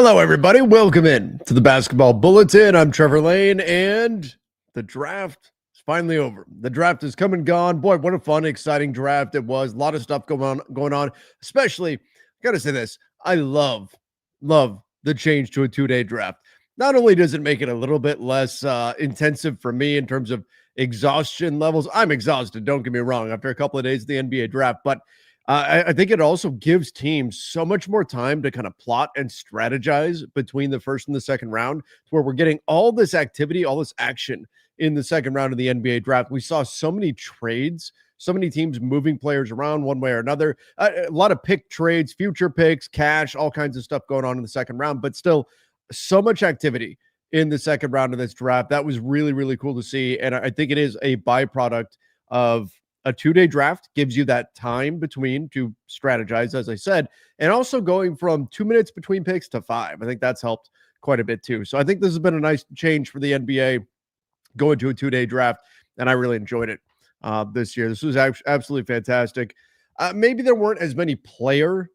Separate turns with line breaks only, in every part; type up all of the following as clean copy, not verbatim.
Hello, everybody. Welcome in to the Basketball Bulletin. I'm Trevor Lane, and the draft is finally over. The draft is come and gone. Boy, what a fun, exciting draft it was. A lot of stuff going on. Especially, I gotta say this: I love the change to a 2-day draft. Not only does it make it a little bit less intensive for me in terms of exhaustion levels. I'm exhausted. Don't get me wrong. After a couple of days of the NBA draft, but I think it also gives teams so much more time to kind of plot and strategize between the first and the second round, to where we're getting all this activity, all this action in the second round of the NBA draft. We saw so many trades, so many teams moving players around one way or another. A lot of pick trades, future picks, cash, all kinds of stuff going on in the second round, but still so much activity in the second round of this draft. That was really, really cool to see. And I think it is a byproduct of a 2-day draft. Gives you that time between to strategize, as I said, and also going from 2 minutes between picks to 5. I think that's helped quite a bit too. So I think this has been a nice change for the NBA going to a 2-day draft, and I really enjoyed it this year. This was absolutely fantastic. Maybe there weren't as many player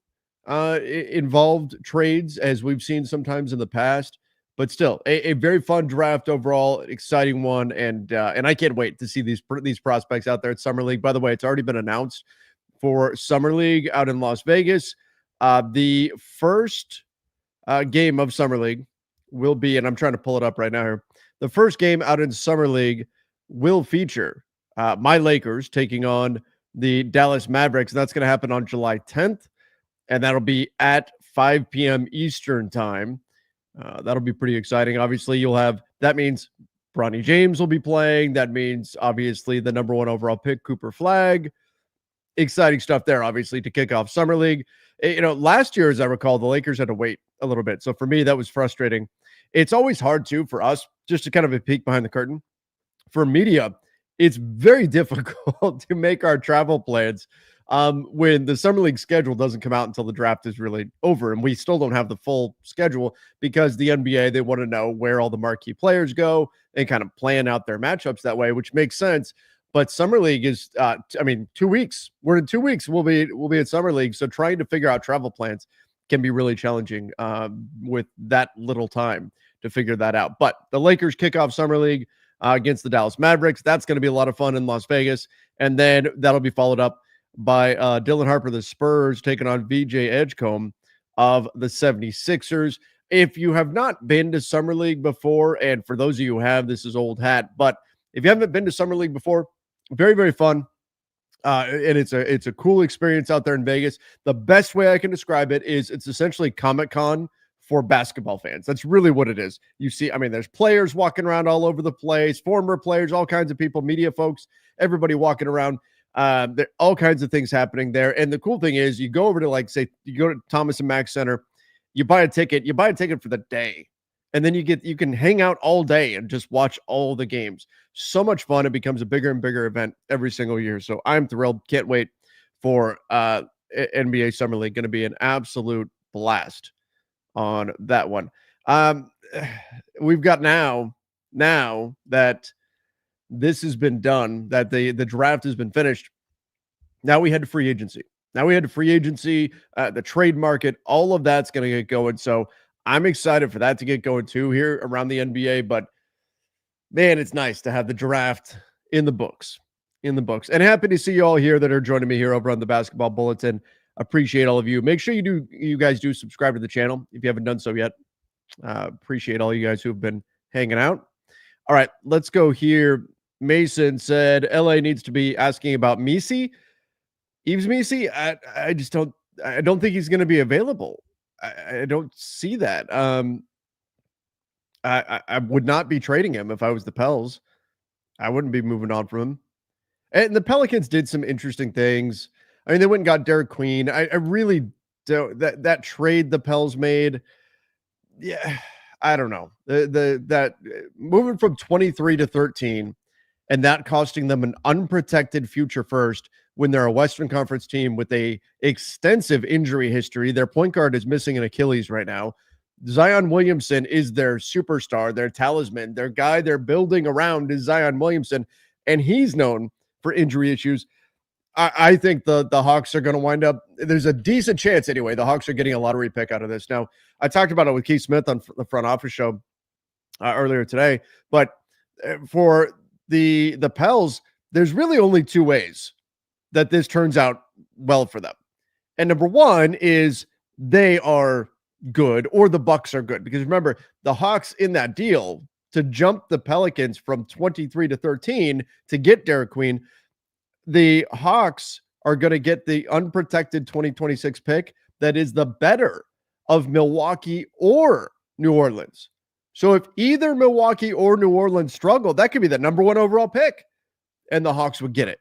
involved trades as we've seen sometimes in the past, but still a very fun draft overall, exciting one, and I can't wait to see these prospects out there at Summer League. By the way, it's already been announced for Summer League out in Las Vegas. The first game of Summer League will be, and I'm trying to pull it up right now here. The first game out in Summer League will feature my Lakers taking on the Dallas Mavericks, and that's going to happen on July 10th, and that'll be at 5 p.m. Eastern time. That'll be pretty exciting. Obviously, that means Bronny James will be playing. That means, obviously, the number 1 overall pick, Cooper Flagg. Exciting stuff there, obviously, to kick off Summer League. Last year, as I recall, the Lakers had to wait a little bit. So for me, that was frustrating. It's always hard, too, for us, just to kind of a peek behind the curtain. For media, it's very difficult to make our travel plans when the Summer League schedule doesn't come out until the draft is really over. And we still don't have the full schedule because the NBA, they want to know where all the marquee players go and kind of plan out their matchups that way, which makes sense. But Summer League is, 2 weeks. We're in 2 weeks. We'll be at Summer League. So trying to figure out travel plans can be really challenging with that little time to figure that out. But the Lakers kick off Summer League against the Dallas Mavericks. That's going to be a lot of fun in Las Vegas. And then that'll be followed up by Dylan Harper, the Spurs, taking on VJ Edgecombe of the 76ers. If you have not been to Summer League before, and for those of you who have, this is old hat, but if you haven't been to Summer League before, very, very fun. And it's a cool experience out there in Vegas. The best way I can describe it is it's essentially Comic-Con for basketball fans. That's really what it is. You see, there's players walking around all over the place, former players, all kinds of people, media folks, everybody walking around. There all kinds of things happening there. And the cool thing is you go over to, you go to Thomas and Mack Center, you buy a ticket for the day. And then you can hang out all day and just watch all the games. So much fun. It becomes a bigger and bigger event every single year. So I'm thrilled. Can't wait for NBA Summer League. Going to be an absolute blast on that one. We've got now that this has been done, that the draft has been finished. Now we head to free agency. The trade market, all of that's going to get going. So I'm excited for that to get going too here around the NBA. But man, it's nice to have the draft in the books. And happy to see you all here that are joining me here over on the Basketball Bulletin. Appreciate all of you. Make sure you guys do subscribe to the channel if you haven't done so yet. Appreciate all you guys who have been hanging out. All right, let's go here. Mason said LA needs to be asking about Messi. Yves Messi, I don't think he's going to be available. I don't see that. I would not be trading him if I was the Pels. I wouldn't be moving on from him. And the Pelicans did some interesting things. They went and got Derek Queen. I really don't. That trade the Pels made, yeah, I don't know. That moving from 23 to 13, and that costing them an unprotected future first when they're a Western Conference team with a extensive injury history. Their point guard is missing an Achilles right now. Zion Williamson is their superstar, their talisman, their guy they're building around is Zion Williamson, and he's known for injury issues. I think the Hawks are going to wind up. There's a decent chance anyway. The Hawks are getting a lottery pick out of this. Now, I talked about it with Keith Smith on the front office show earlier today, but for the Pels, there's really only two ways that this turns out well for them. And number one is they are good or the Bucks are good. Because remember, the Hawks in that deal to jump the Pelicans from 23 to 13 to get Derek Queen, the Hawks are going to get the unprotected 2026 pick that is the better of Milwaukee or New Orleans. So if either Milwaukee or New Orleans struggle, that could be the number one overall pick, and the Hawks would get it.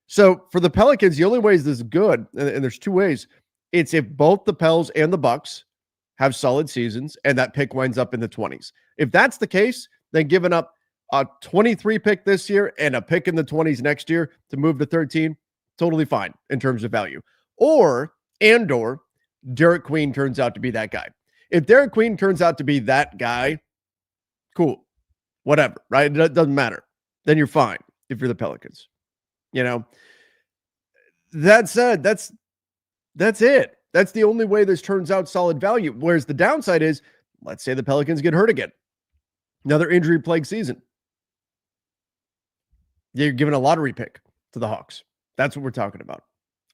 So for the Pelicans, the only way this is good, and there's two ways, it's if both the Pels and the Bucks have solid seasons and that pick winds up in the 20s. If that's the case, then giving up a 23 pick this year and a pick in the 20s next year to move to 13, totally fine in terms of value. Or Derek Queen turns out to be that guy. If Derek Queen turns out to be that guy, cool, whatever, right? It doesn't matter. Then you're fine if you're the Pelicans. You know, that said, that's it. That's the only way this turns out solid value. Whereas the downside is, let's say the Pelicans get hurt again. Another injury-plagued season. You're giving a lottery pick to the Hawks. That's what we're talking about.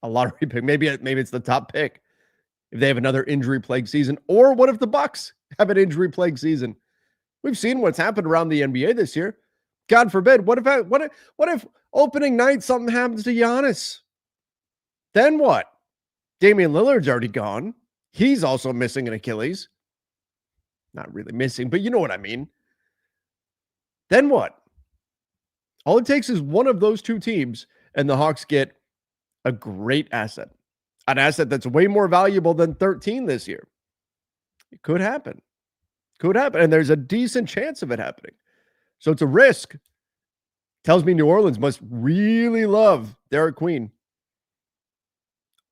A lottery pick. Maybe it's the top pick if they have another injury-plagued season. Or what if the Bucks have an injury-plagued season? We've seen what's happened around the NBA this year. God forbid. What if opening night something happens to Giannis? Then what? Damian Lillard's already gone. He's also missing an Achilles. Not really missing, but you know what I mean. Then what? All it takes is one of those two teams, and the Hawks get a great asset. An asset that's way more valuable than 13 this year. It could happen. Could happen. And there's a decent chance of it happening. So it's a risk. Tells me New Orleans must really love Derek Queen.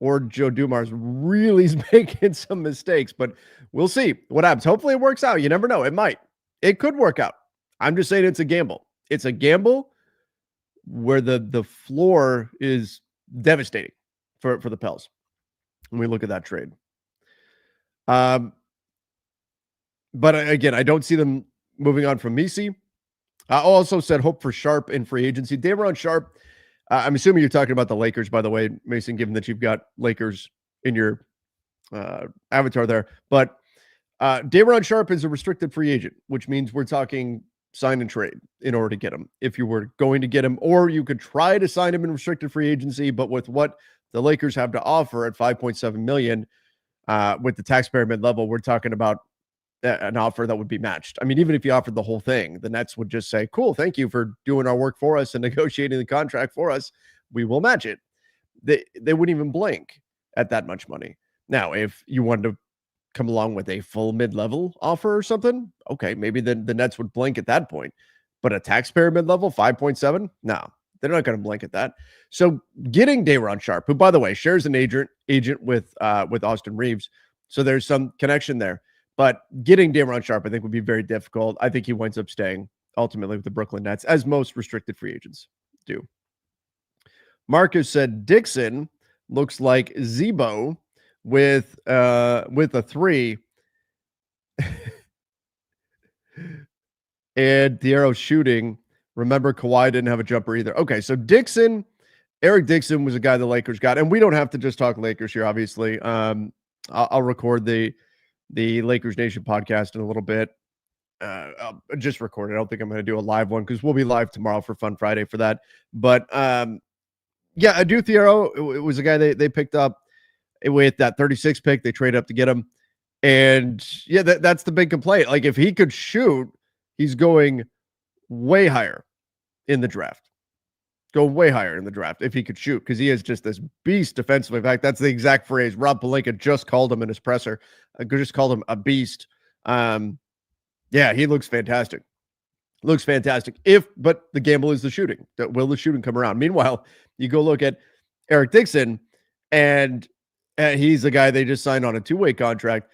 Or Joe Dumars really is making some mistakes, but we'll see what happens. Hopefully it works out. You never know. It might. It could work out. I'm just saying it's a gamble. It's a gamble where the floor is devastating for the Pels when we look at that trade. But again, I don't see them moving on from Misi. I also said hope for Sharp in free agency. Day'Ron Sharp, I'm assuming you're talking about the Lakers, by the way, Mason, given that you've got Lakers in your avatar there. But Day'Ron Sharp is a restricted free agent, which means we're talking sign and trade in order to get him. If you were going to get him, or you could try to sign him in restricted free agency, but with what the Lakers have to offer at $5.7 million with the taxpayer mid-level, we're talking about an offer that would be matched. I mean, even if you offered the whole thing, the Nets would just say, cool, thank you for doing our work for us and negotiating the contract for us. We will match it. They wouldn't even blink at that much money. Now, if you wanted to come along with a full mid-level offer or something, okay, maybe the Nets would blink at that point. But a taxpayer mid-level, 5.7? No, they're not going to blink at that. So getting Day'Ron Sharp, who, by the way, shares an agent with Austin Reeves, so there's some connection there. But getting Day'Ron Sharp, I think, would be very difficult. I think he winds up staying ultimately with the Brooklyn Nets, as most restricted free agents do. Marcus said Dixon looks like Zebo with a 3. And Thiero shooting. Remember, Kawhi didn't have a jumper either. Okay, so Eric Dixon was a guy the Lakers got. And we don't have to just talk Lakers here, obviously. I'll record the Lakers Nation podcast in a little bit. I'll just record it. I don't think I'm going to do a live one because we'll be live tomorrow for Fun Friday for that. But yeah, Adu Thiero, it was a guy they picked up with that 36 pick. They traded up to get him. And yeah, that's the big complaint. Like if he could shoot, he's going way higher in the draft. Go way higher in the draft if he could shoot, because he is just this beast defensively. In fact, that's the exact phrase Rob Pelinka just called him in his presser. Just called him a beast. Yeah, he looks fantastic. Looks fantastic. But the gamble is the shooting. Will the shooting come around? Meanwhile, you go look at Eric Dixon, and he's the guy they just signed on a 2-way contract.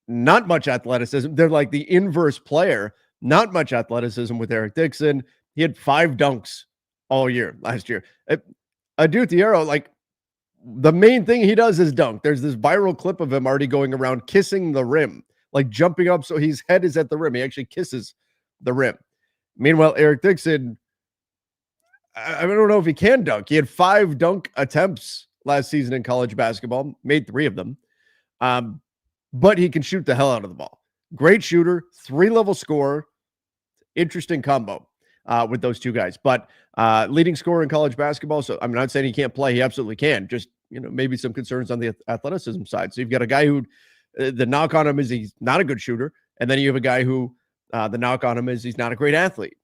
Not much athleticism. They're like the inverse player. Not much athleticism with Eric Dixon. He had 5 dunks all year last year. Adou Thiero, like, the main thing he does is dunk. There's this viral clip of him already going around kissing the rim, like jumping up so his head is at the rim. He actually kisses the rim. Meanwhile, Eric Dixon, I don't know if he can dunk. He had 5 dunk attempts last season in college basketball, made 3 of them. But he can shoot the hell out of the ball. Great shooter, 3-level scorer. Interesting combo with those two guys. But leading scorer in college basketball. So I'm not saying he can't play. He absolutely can. Just, maybe some concerns on the athleticism side. So you've got a guy who the knock on him is he's not a good shooter. And then you have a guy who the knock on him is he's not a great athlete.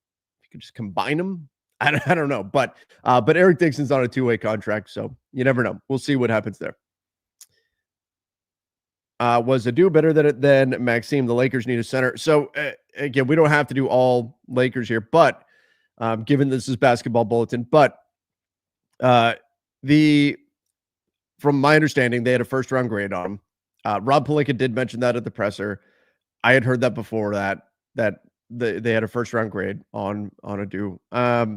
If you could just combine them, I don't know. But Eric Dixon's on a 2-way contract. So you never know. We'll see what happens there. Was Adou better than Maxime? The Lakers need a center. So again, we don't have to do all Lakers here, but given this is basketball bulletin, but from my understanding, they had a first-round grade on him. Rob Pelinka did mention that at the presser. I had heard that before that they had a first-round grade on Adou. As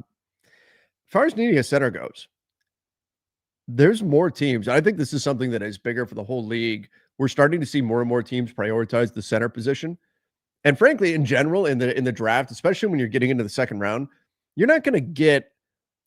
far as needing a center goes, there's more teams. I think this is something that is bigger for the whole league. We're starting to see more and more teams prioritize the center position. And frankly, in general, in the draft, especially when you're getting into the second round, you're not going to get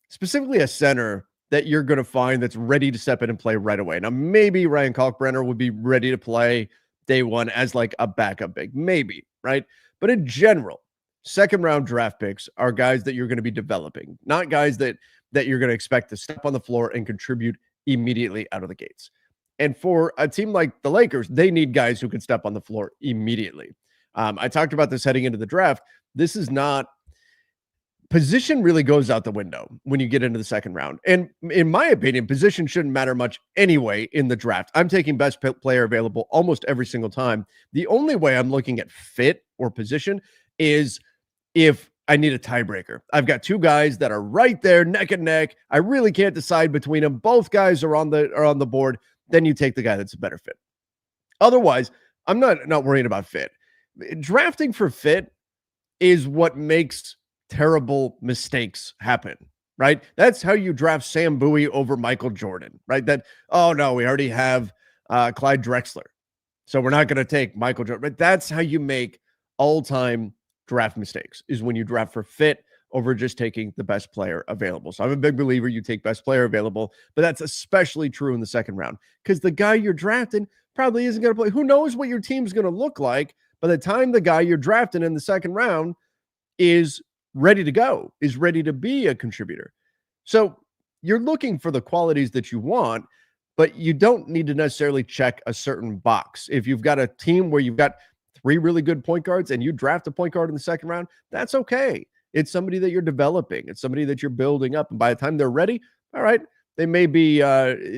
specifically a center that you're going to find that's ready to step in and play right away. Now, maybe Ryan Kalkbrenner would be ready to play day one as like a backup big, maybe, right? But in general, second round draft picks are guys that you're going to be developing, not guys that you're going to expect to step on the floor and contribute immediately out of the gates. And for a team like the Lakers, they need guys who can step on the floor immediately. I talked about this heading into the draft. This is not position really goes out the window when you get into the second round. And in my opinion, position shouldn't matter much anyway in the draft. I'm taking best player available almost every single time. The only way I'm looking at fit or position is if I need a tiebreaker. I've got 2 guys that are right there neck and neck. I really can't decide between them. Both guys are on the board. Then you take the guy that's a better fit. Otherwise, I'm not worrying about fit. Drafting for fit is what makes terrible mistakes happen, right? That's how you draft Sam Bowie over Michael Jordan, right? Oh no, we already have Clyde Drexler, so we're not going to take Michael Jordan. But that's how you make all-time draft mistakes, is when you draft for fit over just taking the best player available. So I'm a big believer you take best player available, but that's especially true in the second round because the guy you're drafting probably isn't going to play. Who knows what your team's going to look like by the time the guy you're drafting in the second round is ready to go, is ready to be a contributor. So you're looking for the qualities that you want, but you don't need to necessarily check a certain box. If you've got a team where you've got 3 really good point guards and you draft a point guard in the second round, that's okay. It's somebody that you're developing. It's somebody that you're building up. And by the time they're ready, all right, they may be,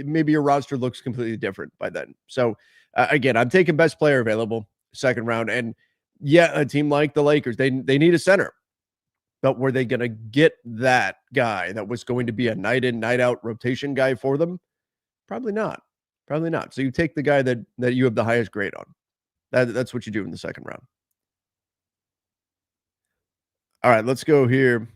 maybe your roster looks completely different by then. So again, I'm taking best player available second round. And yeah, a team like the Lakers, they need a center. But were they going to get that guy that was going to be a night in, night out rotation guy for them? Probably not. Probably not. So you take the guy that you have the highest grade on. That's what you do in the second round. All right, let's go here.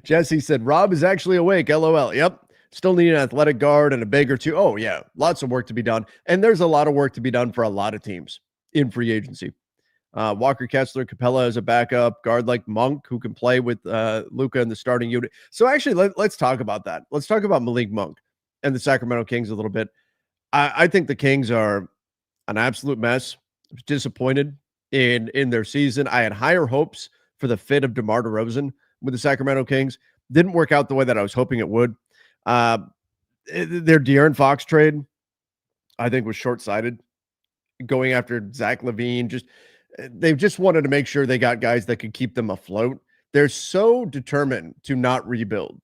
Jesse said, Rob is actually awake. LOL. Yep. Still need an athletic guard and a big or 2. Oh, yeah. Lots of work to be done. And there's a lot of work to be done for a lot of teams in free agency. Walker Kessler, Capella as a backup, guard like Monk, who can play with Luka in the starting unit. So actually, let's talk about that. Let's talk about Malik Monk and the Sacramento Kings a little bit. I think the Kings are an absolute mess. I was disappointed in their season. I had higher hopes for the fit of DeMar DeRozan with the Sacramento Kings. Didn't work out the way that I was hoping it would. Their De'Aaron Fox trade, I think, was short-sighted. Going after Zach LaVine, they've just wanted to make sure they got guys that could keep them afloat. They're so determined to not rebuild.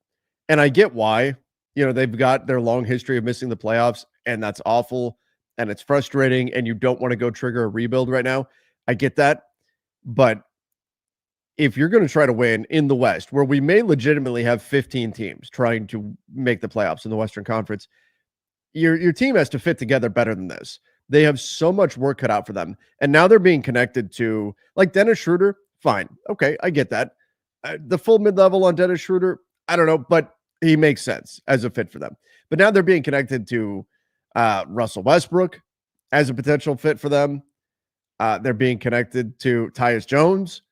And I get why. They've got their long history of missing the playoffs, and that's awful, and it's frustrating, and you don't want to go trigger a rebuild right now. I get that. But if you're going to try to win in the West, where we may legitimately have 15 teams trying to make the playoffs in the Western Conference, your team has to fit together better than this. They have so much work cut out for them. And now they're being connected to, like, Dennis Schroeder. Fine. Okay, I get that. The full mid-level on Dennis Schroeder, I don't know, but he makes sense as a fit for them. But now they're being connected to Russell Westbrook as a potential fit for them. They're being connected to Tyus Jones.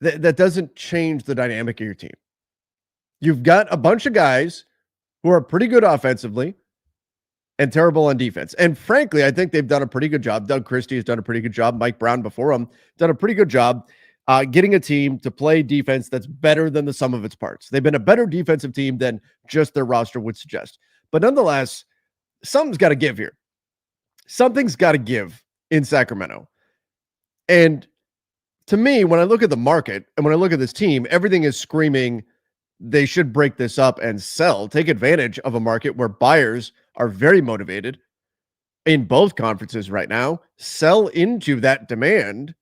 That doesn't change the dynamic of your team. You've got a bunch of guys who are pretty good offensively and terrible on defense. And frankly, I think they've done a pretty good job. Doug Christie has done a pretty good job. Mike Brown before him done a pretty good job getting a team to play defense that's better than the sum of its parts. They've been a better defensive team than just their roster would suggest. But nonetheless, something's got to give here. Something's got to give in Sacramento. And to me, when I look at the market and when I look at this team, everything is screaming they should break this up and sell, take advantage of a market where buyers are very motivated in both conferences right now, sell into that demand,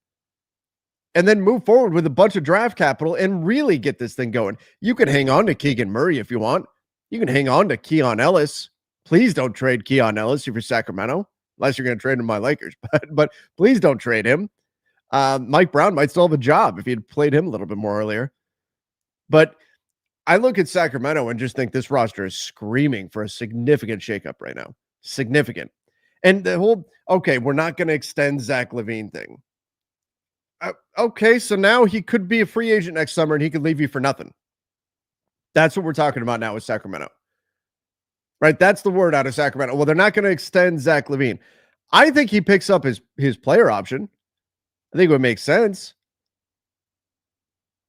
and then move forward with a bunch of draft capital and really get this thing going. You can hang on to Keegan Murray if you want. You can hang on to Keon Ellis. Please don't trade Keon Ellis if you're Sacramento, unless you're going to trade him to my Lakers. But please don't trade him. Mike Brown might still have a job if he'd played him a little bit more earlier. But I look at Sacramento and just think this roster is screaming for a significant shakeup right now. Significant. And the whole, okay, we're not going to extend Zach LaVine thing. Okay, so now he could be a free agent next summer and he could leave you for nothing. That's what we're talking about now with Sacramento. Right? That's the word out of Sacramento. Well, they're not going to extend Zach LaVine. I think he picks up his player option. I think it would make sense.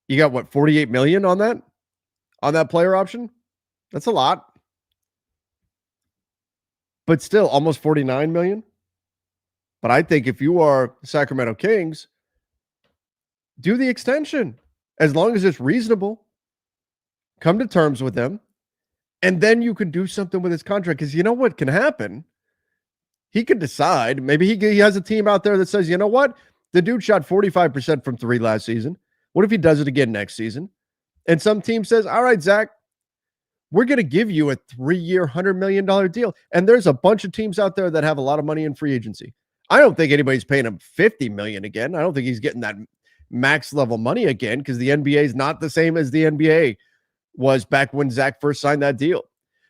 You got what, $48 million on that player option? That's a lot. But still almost $49 million. But I think if you are Sacramento Kings, do the extension as long as it's reasonable. Come to terms with them. And then you could do something with his contract. Because you know what can happen? He could decide. Maybe he has a team out there that says, you know what? The dude shot 45% from three last season. What if he does it again next season? And some team says, all right, Zach, we're going to give you a 3-year, $100 million deal. And there's a bunch of teams out there that have a lot of money in free agency. I don't think anybody's paying him $50 million again. I don't think he's getting that max level money again because the NBA is not the same as the NBA was back when Zach first signed that deal.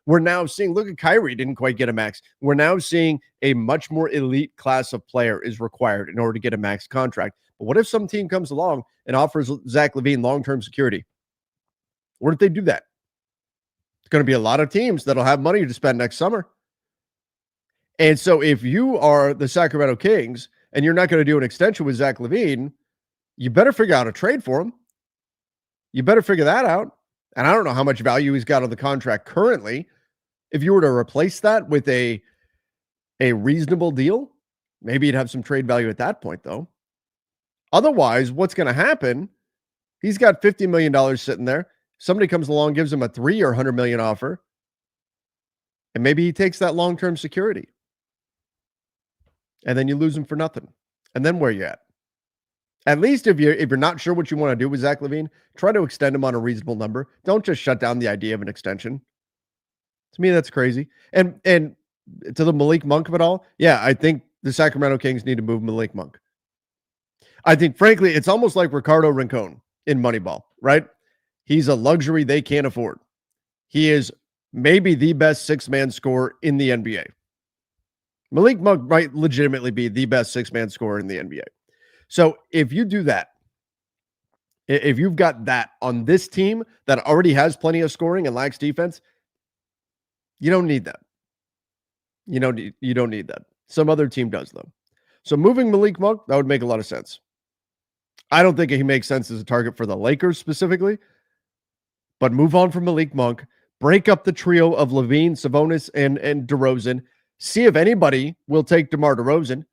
We're now seeing, look at Kyrie, didn't quite get a max. We're now seeing a much more elite class of player is required in order to get a max contract. But what if some team comes along and offers Zach LaVine long-term security? What if they do that? It's going to be a lot of teams that'll have money to spend next summer. And so if you are the Sacramento Kings and you're not going to do an extension with Zach LaVine, you better figure out a trade for him. You better figure that out. And I don't know how much value he's got on the contract currently. If you were to replace that with a reasonable deal, maybe you'd have some trade value at that point, though. Otherwise, what's going to happen? He's got $50 million sitting there. Somebody comes along, gives him a 3-year, $100 million offer, and maybe he takes that long-term security. And then you lose him for nothing. And then where are you at? At least if you're not sure what you want to do with Zach LaVine, try to extend him on a reasonable number. Don't just shut down the idea of an extension. To me, that's crazy. And to the Malik Monk of it all, yeah, I think the Sacramento Kings need to move Malik Monk. I think, frankly, it's almost like Ricardo Rincon in Moneyball, right? He's a luxury they can't afford. He is maybe the best six-man scorer in the NBA. Malik Monk might legitimately be the best six-man scorer in the NBA. So if you do that, if you've got that on this team that already has plenty of scoring and lacks defense, you don't need that. You don't need that. Some other team does, though. So moving Malik Monk, that would make a lot of sense. I don't think he makes sense as a target for the Lakers specifically, but move on from Malik Monk, break up the trio of LaVine, Sabonis, and DeRozan. See if anybody will take DeMar DeRozan.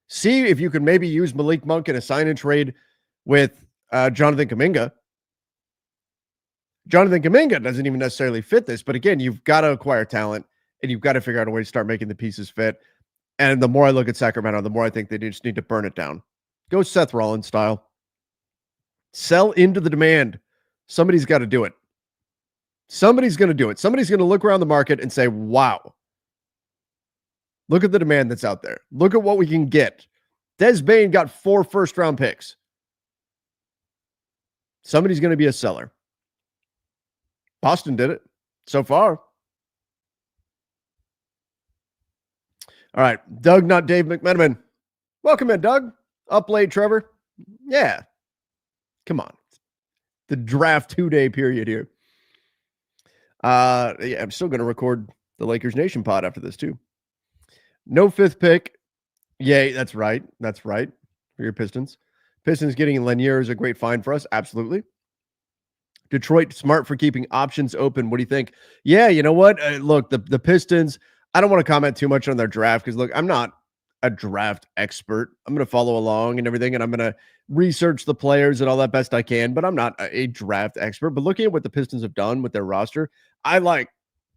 See if you can maybe use Malik Monk in a sign and trade with Jonathan Kuminga. Jonathan Kuminga doesn't even necessarily fit this, but again, you've got to acquire talent and you've got to figure out a way to start making the pieces fit. And the more I look at Sacramento, the more I think they just need to burn it down. Go Seth Rollins style. Sell into the demand. Somebody's got to do it. Somebody's going to do it. Somebody's going to look around the market and say, wow, look at the demand that's out there. Look at what we can get. Des Bain got 4 first-round picks. Somebody's going to be a seller. Boston did it so far. All right. Doug, not Dave McMenamin. Welcome in, Doug. Up late, Trevor. Yeah. Come on. The draft 2-day period here. Yeah, I'm still going to record the Lakers Nation pod after this, too. No 5th pick. Yay, that's right. That's right. For your Pistons. Pistons getting Lanier is a great find for us. Absolutely. Detroit, smart for keeping options open. What do you think? Yeah, you know what? Look, the Pistons, I don't want to comment too much on their draft because, look, I'm not a draft expert. I'm going to follow along and everything, and I'm going to research the players and all that best I can, but I'm not a draft expert. But looking at what the Pistons have done with their roster, I like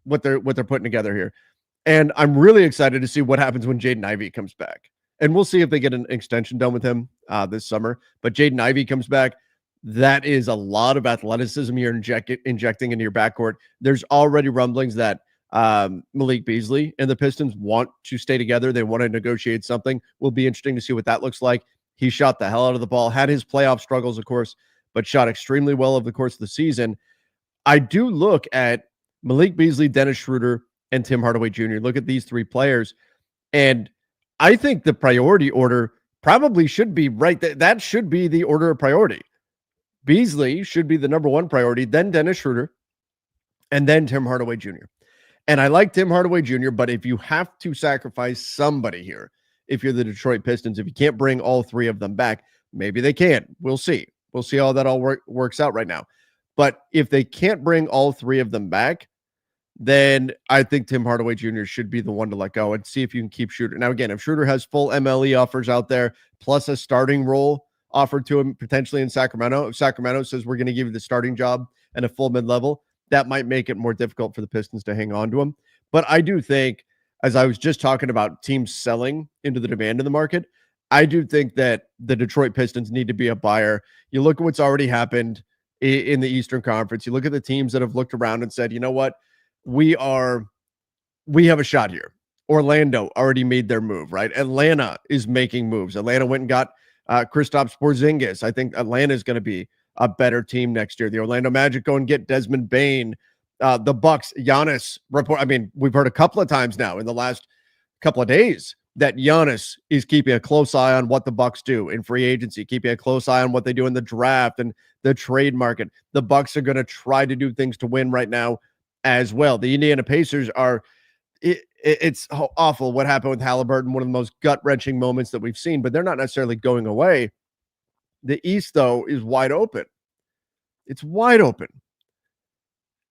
what they're putting together here. And I'm really excited to see what happens when Jaden Ivey comes back. And we'll see if they get an extension done with him this summer. But Jaden Ivey comes back. That is a lot of athleticism you're injecting into your backcourt. There's already rumblings that Malik Beasley and the Pistons want to stay together. They want to negotiate something. Will be interesting to see what that looks like. He shot the hell out of the ball, had his playoff struggles, of course, but shot extremely well over the course of the season. I do look at Malik Beasley, Dennis Schroeder, and Tim Hardaway Jr. Look at these 3 players, and I think the priority order probably should be right. That should be the order of priority. Beasley should be the number 1 priority, then Dennis Schroeder, and then Tim Hardaway Jr. And I like Tim Hardaway Jr., but if you have to sacrifice somebody here, if you're the Detroit Pistons, if you can't bring all 3 of them back, maybe they can. We'll see. We'll see how that all works out right now. But if they can't bring all 3 of them back, then I think Tim Hardaway Jr. should be the one to let go and see if you can keep Schroeder. Now, again, if Schroeder has full MLE offers out there, plus a starting role offered to him potentially in Sacramento, if Sacramento says we're going to give you the starting job and a full mid-level, that might make it more difficult for the Pistons to hang on to him. But I do think, as I was just talking about teams selling into the demand in the market, I do think that the Detroit Pistons need to be a buyer. You look at what's already happened in the Eastern Conference. You look at the teams that have looked around and said, you know what? We have a shot here. Orlando already made their move, right? Atlanta is making moves. Atlanta went and got Kristaps Porzingis. I think Atlanta is going to be a better team next year. The Orlando Magic go and get Desmond Bane. The Bucks, Giannis report. I mean, we've heard a couple of times now in the last couple of days that Giannis is keeping a close eye on what the Bucks do in free agency, keeping a close eye on what they do in the draft and the trade market. The Bucks are going to try to do things to win right now as well. The Indiana Pacers are, it's awful what happened with Halliburton, one of the most gut-wrenching moments that we've seen, but they're not necessarily going away. The East, though, is wide open. It's wide open.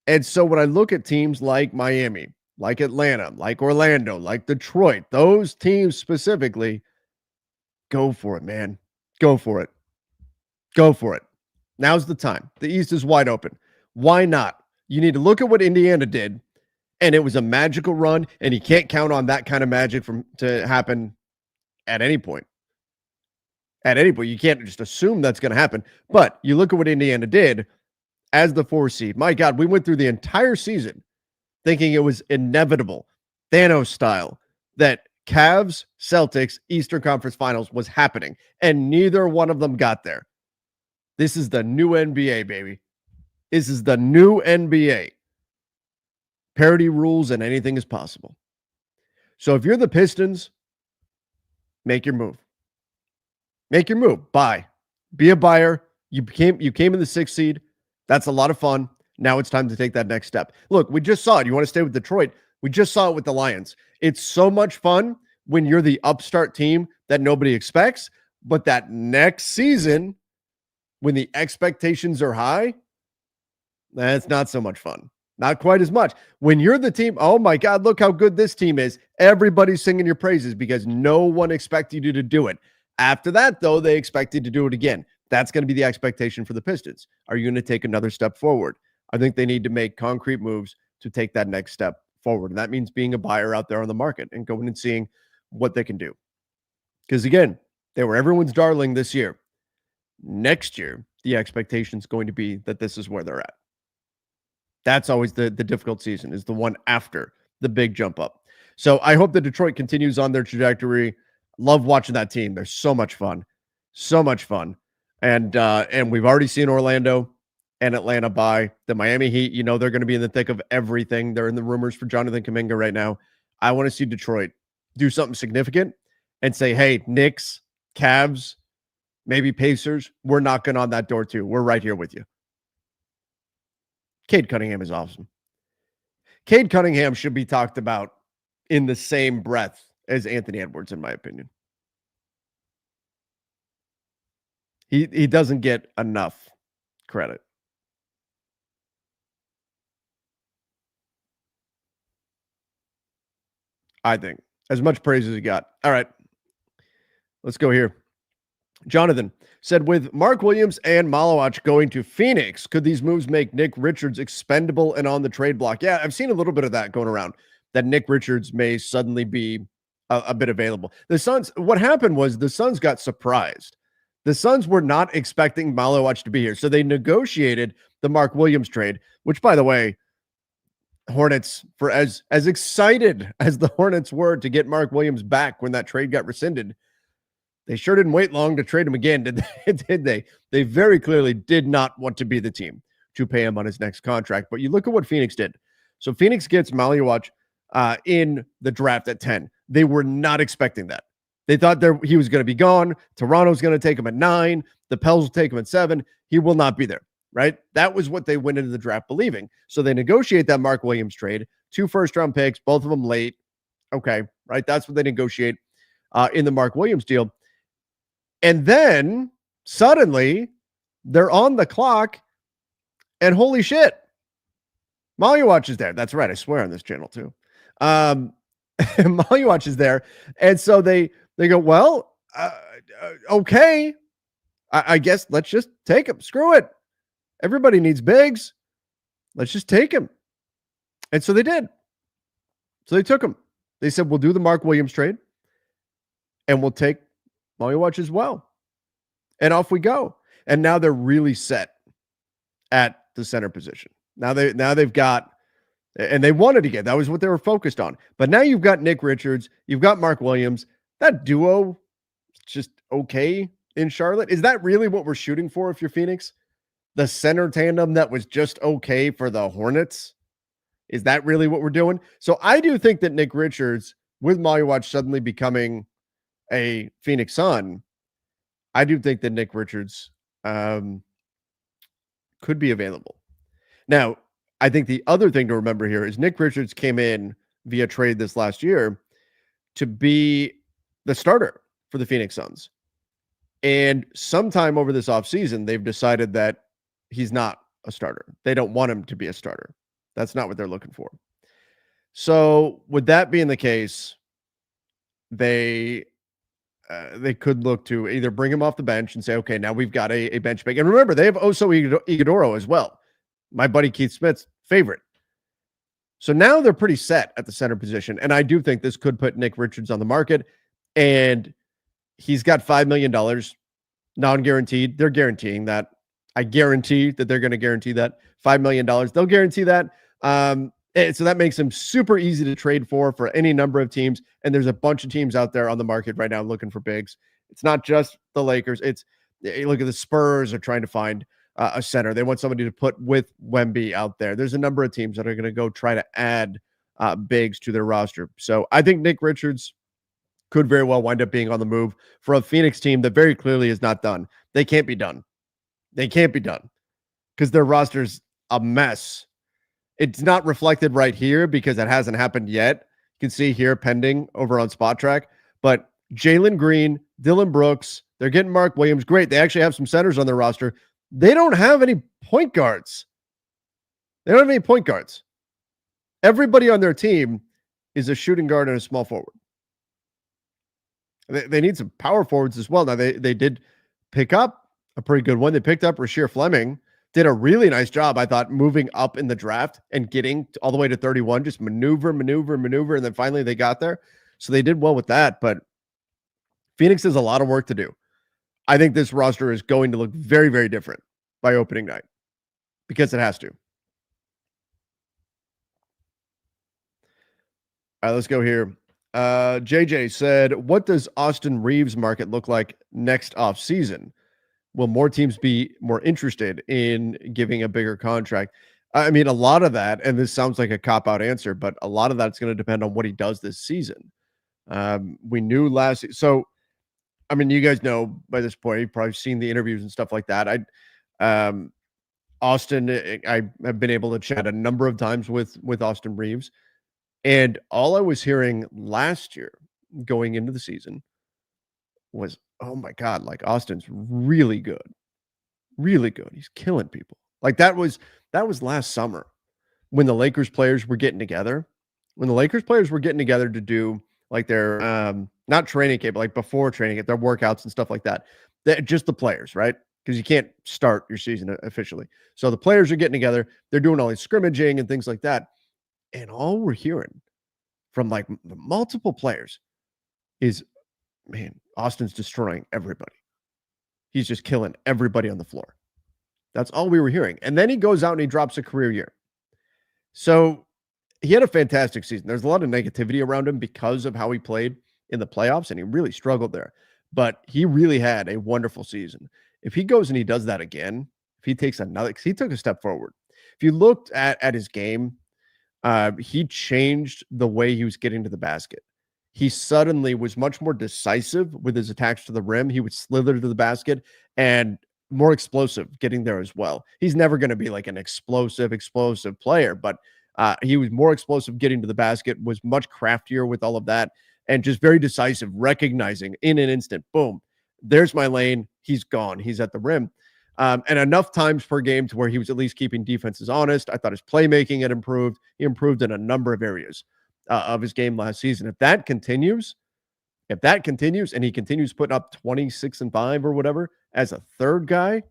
And so when I look at teams like Miami, like Atlanta, like Orlando, like Detroit, those teams specifically, go for it, man. Go for it. Go for it. Now's the time. The East is wide open. Why not? You need to look at what Indiana did, and it was a magical run, and you can't count on that kind of magic to happen at any point. At any point. You can't just assume that's going to happen. But you look at what Indiana did as the 4 seed. My God, we went through the entire season thinking it was inevitable, Thanos style, that Cavs, Celtics, Eastern Conference Finals was happening, and neither one of them got there. This is the new NBA, baby. This is the new NBA. Parity rules and anything is possible. So if you're the Pistons, make your move. Make your move. Buy. Be a buyer. You came in the 6th seed. That's a lot of fun. Now it's time to take that next step. Look, we just saw it. You want to stay with Detroit? We just saw it with the Lions. It's so much fun when you're the upstart team that nobody expects, but that next season, when the expectations are high, that's not so much fun. Not quite as much. When you're the team, oh my God, look how good this team is. Everybody's singing your praises because no one expected you to do it. After that, though, they expected to do it again. That's going to be the expectation for the Pistons. Are you going to take another step forward? I think they need to make concrete moves to take that next step forward. And that means being a buyer out there on the market and going and seeing what they can do. Because again, they were everyone's darling this year. Next year, the expectation is going to be that this is where they're at. That's always the difficult season, is the one after the big jump up. So I hope that Detroit continues on their trajectory. Love watching that team. They're so much fun. So much fun. And we've already seen Orlando and Atlanta buy the Miami Heat. You know, they're going to be in the thick of everything. They're in the rumors for Jonathan Kuminga right now. I want to see Detroit do something significant and say, hey, Knicks, Cavs, maybe Pacers, we're knocking on that door too. We're right here with you. Cade Cunningham is awesome. Cade Cunningham should be talked about in the same breath as Anthony Edwards, in my opinion. He doesn't get enough credit. I think. As much praise as he got. All right. Let's go here. Jonathan said, with Mark Williams and Malawach going to Phoenix, could these moves make Nick Richards expendable and on the trade block? Yeah, I've seen a little bit of that going around, that Nick Richards may suddenly be a bit available. The Suns, what happened was the Suns got surprised. The Suns were not expecting Malawach to be here. So they negotiated the Mark Williams trade, which, by the way, Hornets, for as excited as the Hornets were to get Mark Williams back when that trade got rescinded, they sure didn't wait long to trade him again, did they? They very clearly did not want to be the team to pay him on his next contract. But you look at what Phoenix did. So Phoenix gets Malawach in the draft at 10. They were not expecting that. They thought he was going to be gone. Toronto's going to take him at 9. The Pels will take him at 7. He will not be there, right? That was what they went into the draft believing. So they negotiate that Mark Williams trade, 2 first-round picks, both of them late. Okay, right? That's what they negotiate in the Mark Williams deal. And then suddenly they're on the clock and holy shit, Malawach is there. That's right. I swear on this channel too. Malawach is there. And so they go, well, okay, I guess let's just take him. Screw it. Everybody needs bigs. Let's just take him. And so they did. So they took him. They said, we'll do the Mark Williams trade and we'll take Malawach as well. And off we go. And now they're really set at the center position. Now they've got, and they wanted to get, that was what they were focused on. But now you've got Nick Richards, you've got Mark Williams. That duo is just okay in Charlotte. Is that really what we're shooting for if you're Phoenix? The center tandem that was just okay for the Hornets? Is that really what we're doing? So I do think that Nick Richards, with Malawach suddenly becoming a Phoenix Sun, I do think that Nick Richards could be available. Now, I think the other thing to remember here is Nick Richards came in via trade this last year to be the starter for the Phoenix Suns. And sometime over this offseason, they've decided that he's not a starter. They don't want him to be a starter. That's not what they're looking for. So with that being the case, they could look to either bring him off the bench and say, okay, now we've got a bench pick. And remember, they have Oso Ighodaro as well. My buddy Keith Smith's favorite. So now they're pretty set at the center position. And I do think this could put Nick Richards on the market. And he's got $5 million non-guaranteed. They're guaranteeing that. I guarantee that they're going to guarantee that. $5 million. They'll guarantee that. So that makes him super easy to trade for any number of teams. And there's a bunch of teams out there on the market right now looking for bigs. It's not just the Lakers. It's, look at the Spurs are trying to find a center. They want somebody to put with Wemby out there. There's a number of teams that are going to go try to add bigs to their roster. So I think Nick Richards could very well wind up being on the move for a Phoenix team that very clearly is not done. They can't be done. They can't be done because their roster's a mess. It's not reflected right here because it hasn't happened yet. You can see here pending over on Spot Track. But Jalen Green, Dylan Brooks, they're getting Mark Williams. Great. They actually have some centers on their roster. They don't have any point guards. They don't have any point guards. Everybody on their team is a shooting guard and a small forward. They need some power forwards as well. Now, they did pick up a pretty good one. They picked up Rasheer Fleming. Did a really nice job, I thought, moving up in the draft and getting all the way to 31, just maneuver, and then finally they got there. So they did well with that, but Phoenix has a lot of work to do. I think this roster is going to look very, very different by opening night because it has to. All right, let's go here. JJ said, what does Austin Reeves' market look like next off season? Will more teams be more interested in giving a bigger contract? I mean, a lot of that, and this sounds like a cop out answer, but a lot of that's going to depend on what he does this season. We knew so I mean, you guys know by this point, you've probably seen the interviews and stuff like that. Um, Austin, I have been able to chat a number of times with Austin Reeves, and all I was hearing last year going into the season was, "Oh my god, like Austin's really good, really good. He's killing people." Like that was last summer when the Lakers players were getting together. When the Lakers players were getting together to do like their not training camp, but like before training camp, their workouts and stuff like that. Just the players, right? Because you can't start your season officially. So the players are getting together, they're doing all these scrimmaging and things like that. And all we're hearing from like multiple players is, man, Austin's destroying everybody. He's just killing everybody on the floor. That's all we were hearing. And then he goes out and he drops a career year. So he had a fantastic season. There's a lot of negativity around him because of how he played in the playoffs, and he really struggled there. But he really had a wonderful season. If he goes and he does that again, if he takes another, because he took a step forward. If you looked at his game, he changed the way he was getting to the basket. He suddenly was much more decisive with his attacks to the rim. He would slither to the basket and more explosive getting there as well. He's never going to be like an explosive player, but he was more explosive getting to the basket, was much craftier with all of that, and just very decisive, recognizing in an instant, boom, there's my lane. He's gone. He's at the rim. And enough times per game to where he was at least keeping defenses honest. I thought his playmaking had improved. He improved in a number of areas of his game last season. If that continues and he continues putting up 26 and 5 or whatever as a third guy,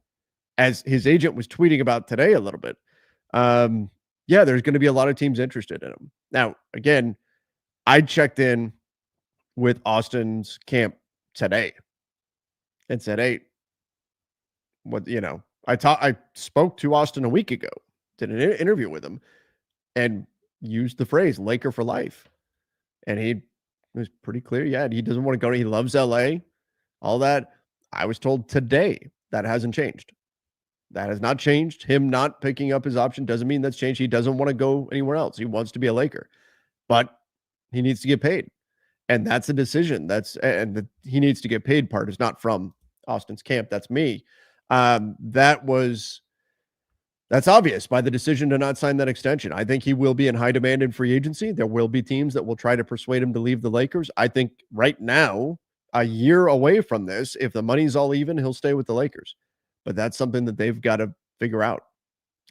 as his agent was tweeting about today a little bit, yeah, there's going to be a lot of teams interested in him. Now, again, I checked in with Austin's camp today and said, hey, I spoke to Austin a week ago, did an interview with him, and used the phrase Laker for life. And he was pretty clear. Yeah, he doesn't want to go. He loves LA, all that. I was told today that hasn't changed. That has not changed. Him not picking up his option doesn't mean that's changed. He doesn't want to go anywhere else. He wants to be a Laker, but he needs to get paid. And that's a decision. He needs to get paid part is not from Austin's camp. That's me. That's obvious by the decision to not sign that extension. I think he will be in high demand in free agency. There will be teams that will try to persuade him to leave the Lakers. I think right now, a year away from this, if the money's all even, he'll stay with the Lakers. But that's something that they've got to figure out.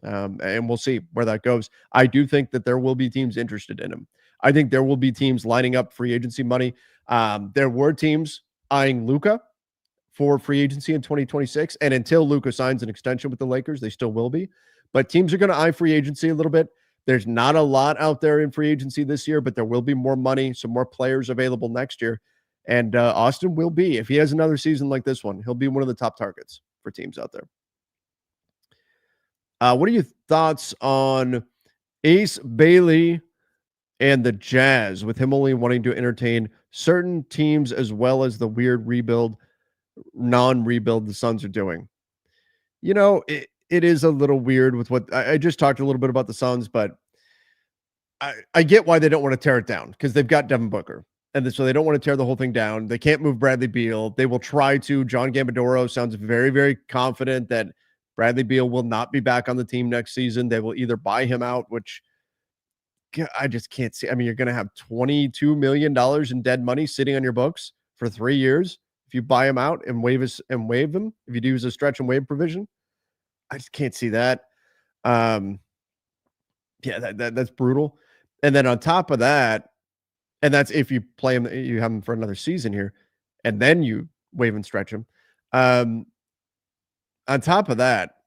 And we'll see where that goes. I do think that there will be teams interested in him. I think there will be teams lining up free agency money. There were teams eyeing Luka for free agency in 2026. And until Luka signs an extension with the Lakers, they still will be. But teams are going to eye free agency a little bit. There's not a lot out there in free agency this year, but there will be more money, some more players available next year. And Austin will be, if he has another season like this one, he'll be one of the top targets for teams out there. What are your thoughts on Ace Bailey and the Jazz, with him only wanting to entertain certain teams as well as the weird non-rebuild the Suns are doing? You know, it is a little weird with what I just talked a little bit about the Suns, but I get why they don't want to tear it down because they've got Devin Booker. And so they don't want to tear the whole thing down. They can't move Bradley Beal. They will try to. John Gambadoro sounds very, very confident that Bradley Beal will not be back on the team next season. They will either buy him out, which I just can't see. I mean, you're going to have $22 million in dead money sitting on your books for 3 years. If you buy him out and waive him, if you use a stretch and waive provision, I just can't see that. Yeah, that's brutal. And then on top of that, and that's if you play him, you have him for another season here, and then you waive and stretch him. On top of that,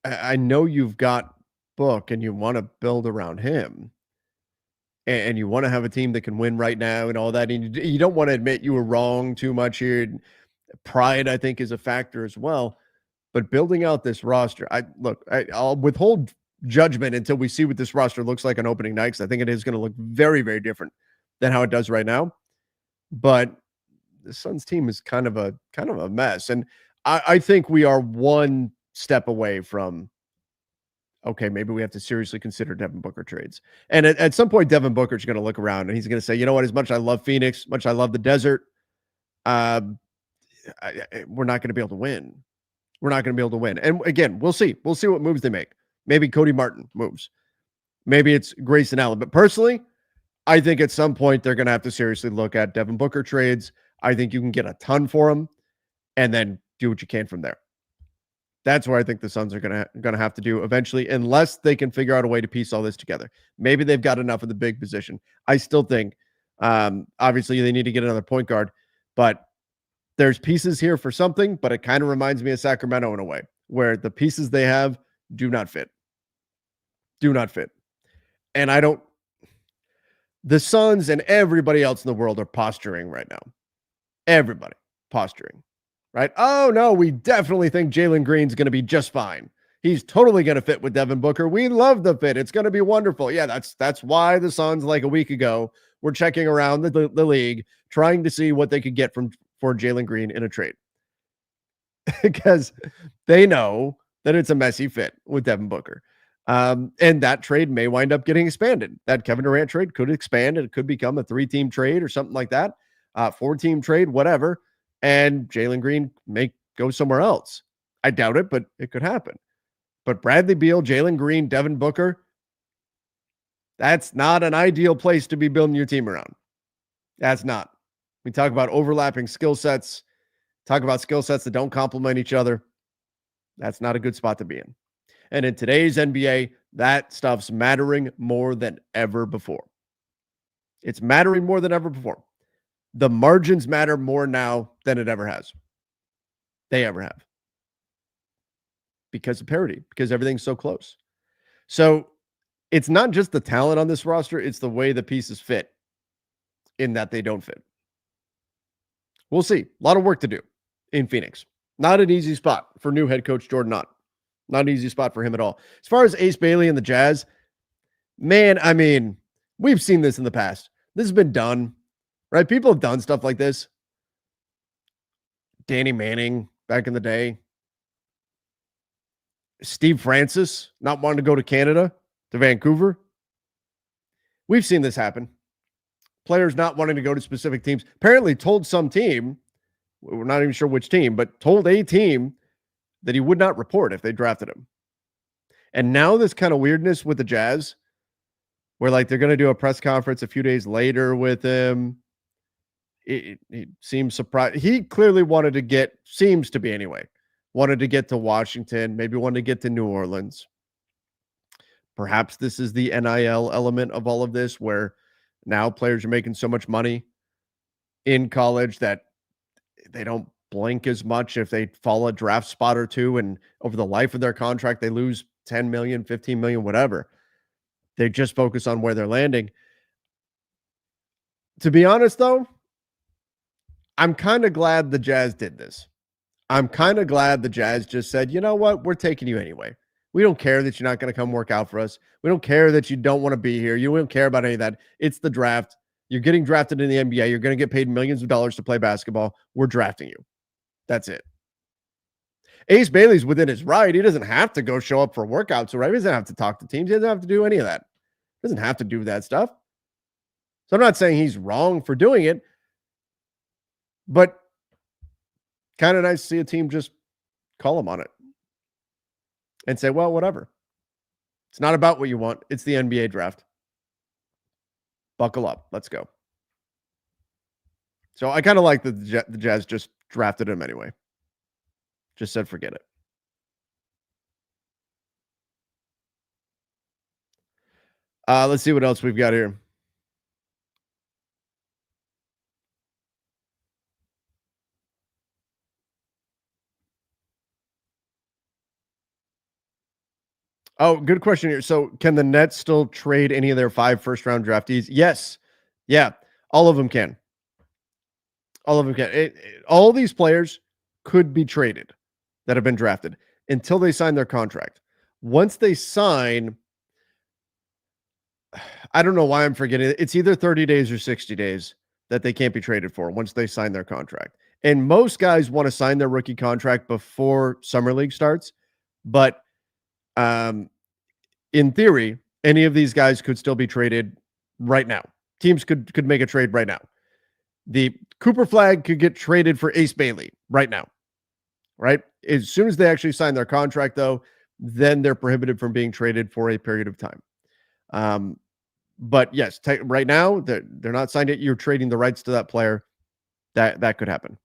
I know you've got Book and you want to build around him, and you want to have a team that can win right now and all that. And you don't want to admit you were wrong too much here. Pride, I think, is a factor as well. But building out this roster, I'll withhold judgment until we see what this roster looks like on opening night, because I think it is going to look very, very different than how it does right now. But the Suns team is kind of a mess. And I think we are one step away from, okay, maybe we have to seriously consider Devin Booker trades. And at some point, Devin Booker is going to look around and he's going to say, you know what, as much as I love Phoenix, much as I love the desert, we're not going to be able to win. We're not going to be able to win. And again, we'll see. We'll see what moves they make. Maybe Cody Martin moves. Maybe it's Grayson Allen. But personally, I think at some point they're going to have to seriously look at Devin Booker trades. I think you can get a ton for him and then do what you can from there. That's where I think the Suns are going to have to do eventually, unless they can figure out a way to piece all this together. Maybe they've got enough of the big position. I still think, obviously, they need to get another point guard, but there's pieces here for something, but it kind of reminds me of Sacramento in a way, where the pieces they have do not fit. Do not fit. And the Suns and everybody else in the world are posturing right now. Everybody posturing. Right? Oh, no, we definitely think Jalen Green's going to be just fine. He's totally going to fit with Devin Booker. We love the fit. It's going to be wonderful. Yeah, that's why the Suns, like a week ago, were checking around the league, trying to see what they could get for Jalen Green in a trade. Because they know that it's a messy fit with Devin Booker. And that trade may wind up getting expanded. That Kevin Durant trade could expand. And it could become a 3-team trade or something like that. 4-team trade, whatever. And Jalen Green may go somewhere else. I doubt it, but it could happen. But Bradley Beal, Jalen Green, Devin Booker, that's not an ideal place to be building your team around. That's not. We talk about overlapping skill sets, talk about skill sets that don't complement each other. That's not a good spot to be in. And in today's NBA, that stuff's mattering more than ever before. It's mattering more than ever before. The margins matter more now than it ever has. They ever have. Because of parity, because everything's so close. So it's not just the talent on this roster, it's the way the pieces fit in that they don't fit. We'll see. A lot of work to do in Phoenix. Not an easy spot for new head coach Jordan Ott. Not an easy spot for him at all. As far as Ace Bailey and the Jazz, man, I mean, we've seen this in the past. This has been done. Right? People have done stuff like this. Danny Manning back in the day. Steve Francis not wanting to go to Canada, to Vancouver. We've seen this happen. Players not wanting to go to specific teams. Apparently told some team, we're not even sure which team, but told a team that he would not report if they drafted him. And now this kind of weirdness with the Jazz, where like they're going to do a press conference a few days later with him. He seems surprised. He clearly wanted to seems to be anyway, wanted to get to Washington, maybe wanted to get to New Orleans. Perhaps this is the NIL element of all of this, where now players are making so much money in college that they don't blink as much if they fall a draft spot or two, and over the life of their contract, they lose 10 million, 15 million, whatever. They just focus on where they're landing. To be honest, though, I'm kind of glad the Jazz did this. I'm kind of glad the Jazz just said, you know what? We're taking you anyway. We don't care that you're not going to come work out for us. We don't care that you don't want to be here. You don't care about any of that. It's the draft. You're getting drafted in the NBA. You're going to get paid millions of dollars to play basketball. We're drafting you. That's it. Ace Bailey's within his right. He doesn't have to go show up for workouts, right? He doesn't have to talk to teams. He doesn't have to do any of that. He doesn't have to do that stuff. So I'm not saying he's wrong for doing it, but kind of nice to see a team just call him on it and say, well, whatever. It's not about what you want. It's the NBA draft. Buckle up. Let's go. So I kind of like that the Jazz just drafted him anyway. Just said, forget it. Let's see what else we've got here. Oh, good question here. So can the Nets still trade any of their 5 first-round draftees? Yes. Yeah. All of them can. All of them can. All these players could be traded that have been drafted until they sign their contract. once they sign, I don't know why I'm forgetting it. It's either 30 days or 60 days that they can't be traded for once they sign their contract. And most guys want to sign their rookie contract before summer league starts, but um, in theory, any of these guys could still be traded right now. Teams could make a trade right now. The Cooper Flag could get traded for Ace Bailey right now, right? As soon as they actually sign their contract, though, then they're prohibited from being traded for a period of time. But yes, right now they're not signed yet. You're trading the rights to that player. That could happen.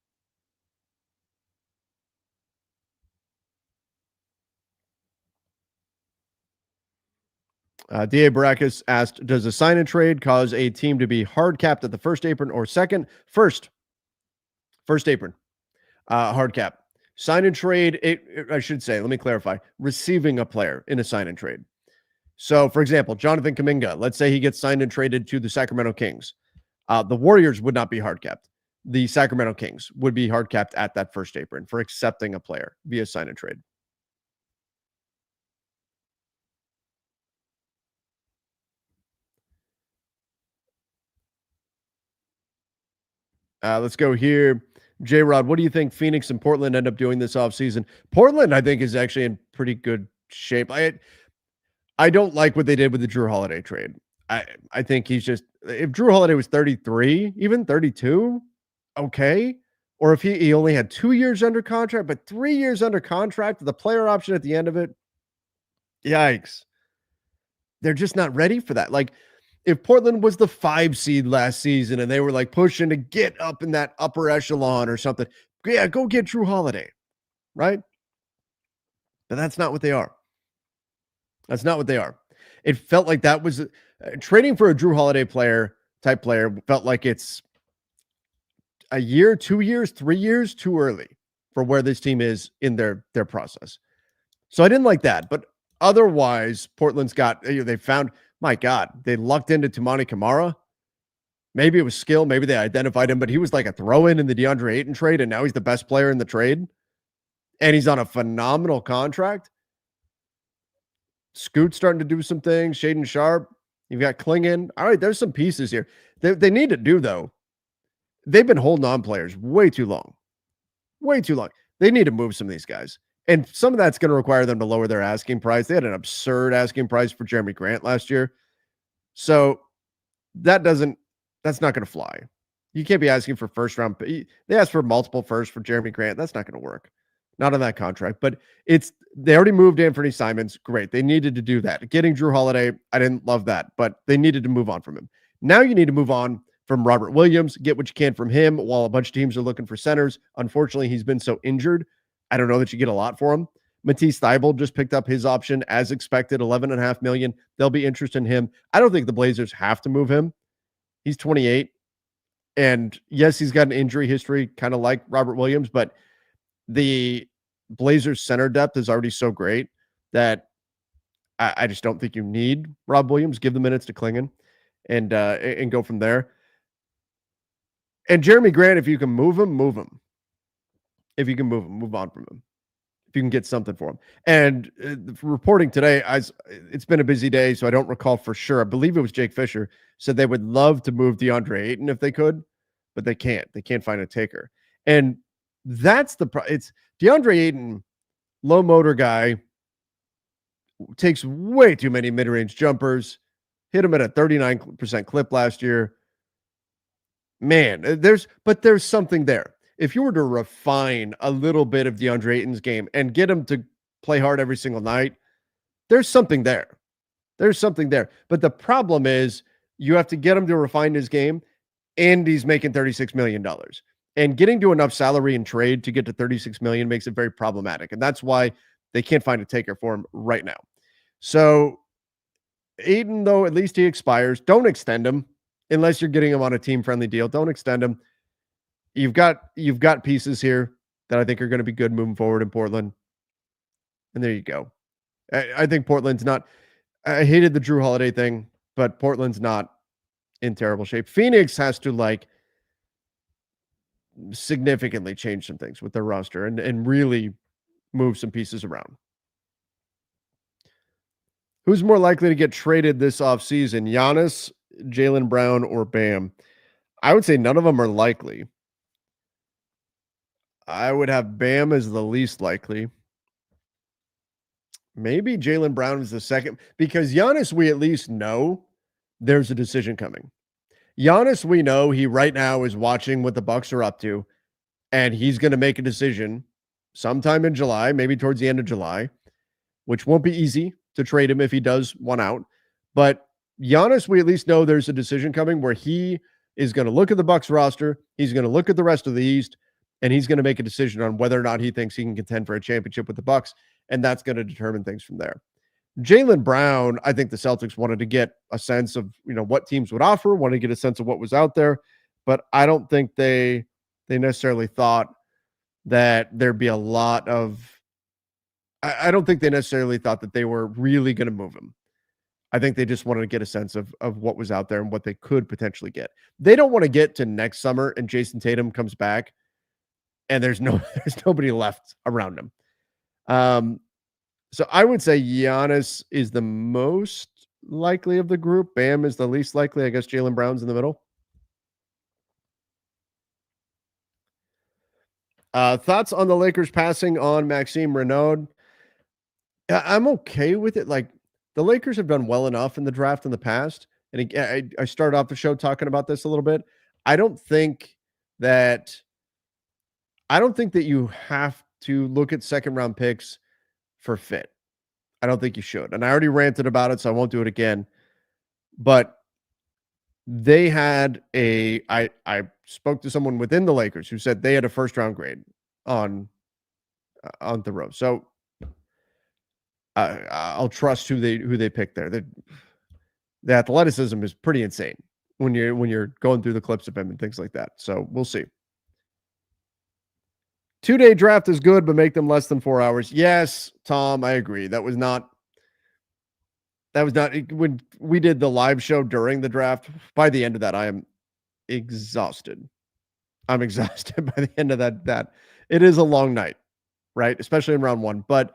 Da Baracus asked, "Does a sign and trade cause a team to be hard capped at the first apron or second? First apron, hard cap. Sign and trade. I should say. Let me clarify. Receiving a player in a sign and trade. So, for example, Jonathan Kuminga. Let's say he gets signed and traded to the Sacramento Kings. The Warriors would not be hard capped. The Sacramento Kings would be hard capped at that first apron for accepting a player via sign and trade. Let's go here. J Rod, what do you think Phoenix and Portland end up doing this offseason? Portland, I think, is actually in pretty good shape. I don't like what they did with the Drew Holiday trade. I think he's just, if Drew Holiday was 33, even 32, okay. Or if he only had 2 years under contract, but 3 years under contract with a player option at the end of it, yikes. They're just not ready for that. Like, if Portland was the 5 seed last season and they were like pushing to get up in that upper echelon or something, yeah, go get Drew Holiday, right? But that's not what they are. That's not what they are. It felt like that was trading for a Drew Holiday type player felt like it's a year, 2 years, 3 years too early for where this team is in their process. So I didn't like that, but otherwise, Portland's got, they found, my God, they lucked into Tamani Kamara. Maybe it was skill, maybe they identified him, but he was like a throw-in the DeAndre Ayton trade, and now he's the best player in the trade, and he's on a phenomenal contract. Scoot's starting to do some things. Shaden Sharp, you've got Klingon. All right, there's some pieces here. They need to do, though. They've been holding on players way too long. Way too long. They need to move some of these guys. And some of that's going to require them to lower their asking price. They had an absurd asking price for Jeremy Grant last year. So that's not going to fly. You can't be asking for first round. They asked for multiple firsts for Jeremy Grant. That's not going to work. Not on that contract. But they already moved Anthony Simons. Great. They needed to do that. Getting Drew Holiday, I didn't love that, but they needed to move on from him. Now you need to move on from Robert Williams, get what you can from him while a bunch of teams are looking for centers. Unfortunately, he's been so injured. I don't know that you get a lot for him. Matisse Thybulle just picked up his option as expected, $11.5 million. They'll be interested in him. I don't think the Blazers have to move him. He's 28. And yes, he's got an injury history, kind of like Robert Williams, but the Blazers center depth is already so great that I just don't think you need Rob Williams. Give the minutes to Klingon and go from there. And Jeremy Grant, if you can move him, move him. If you can move him, move on from him. If you can get something for him. And reporting today, it's been a busy day, so I don't recall for sure. I believe it was Jake Fisher said they would love to move DeAndre Ayton if they could, but they can't. They can't find a taker. And that's it's DeAndre Ayton, low motor guy, takes way too many mid-range jumpers, hit him at a 39% clip last year. Man, there's something there. If you were to refine a little bit of DeAndre Ayton's game and get him to play hard every single night, there's something there. There's something there. But the problem is you have to get him to refine his game, and he's making $36 million. And getting to enough salary and trade to get to $36 million makes it very problematic. And that's why they can't find a taker for him right now. So Ayton, though, at least he expires. Don't extend him unless you're getting him on a team-friendly deal. Don't extend him. You've got pieces here that I think are going to be good moving forward in Portland. And there you go. I think Portland's not, I hated the Drew Holiday thing, but Portland's not in terrible shape. Phoenix has to significantly change some things with their roster and really move some pieces around. Who's more likely to get traded this offseason? Giannis, Jaylen Brown, or Bam? I would say none of them are likely. I would have Bam as the least likely. Maybe Jaylen Brown is the second, because Giannis, we at least know there's a decision coming. Giannis, we know he right now is watching what the Bucks are up to, and he's going to make a decision sometime in July, maybe towards the end of July, which won't be easy to trade him if he does want out. But Giannis, we at least know there's a decision coming where he is going to look at the Bucks roster, he's going to look at the rest of the East, and he's going to make a decision on whether or not he thinks he can contend for a championship with the Bucks, and that's going to determine things from there. Jaylen Brown, I think the Celtics wanted to get a sense of, what teams would offer, wanted to get a sense of what was out there, but I don't think they necessarily thought that there'd be a lot of I don't think they necessarily thought that they were really going to move him. I think they just wanted to get a sense of what was out there and what they could potentially get. They don't want to get to next summer and Jason Tatum comes back and there's nobody left around him. So I would say Giannis is the most likely of the group. Bam is the least likely. I guess Jaylen Brown's in the middle. Thoughts on the Lakers passing on Maxime Renaud? I'm okay with it. Like, the Lakers have done well enough in the draft in the past. And again, I started off the show talking about this a little bit. I don't think that you have to look at second round picks for fit. I don't think you should. And I already ranted about it, so I won't do it again. But they had I spoke to someone within the Lakers who said they had a first round grade on Thoreau. So I'll trust who they picked there. The athleticism is pretty insane when you're going through the clips of him and things like that. So we'll see. 2-day draft is good, but make them less than 4 hours. Yes, Tom, I agree. That was not when we did the live show during the draft. By the end of that, I am exhausted. I'm exhausted by the end of that. It is a long night, right? Especially in round one, but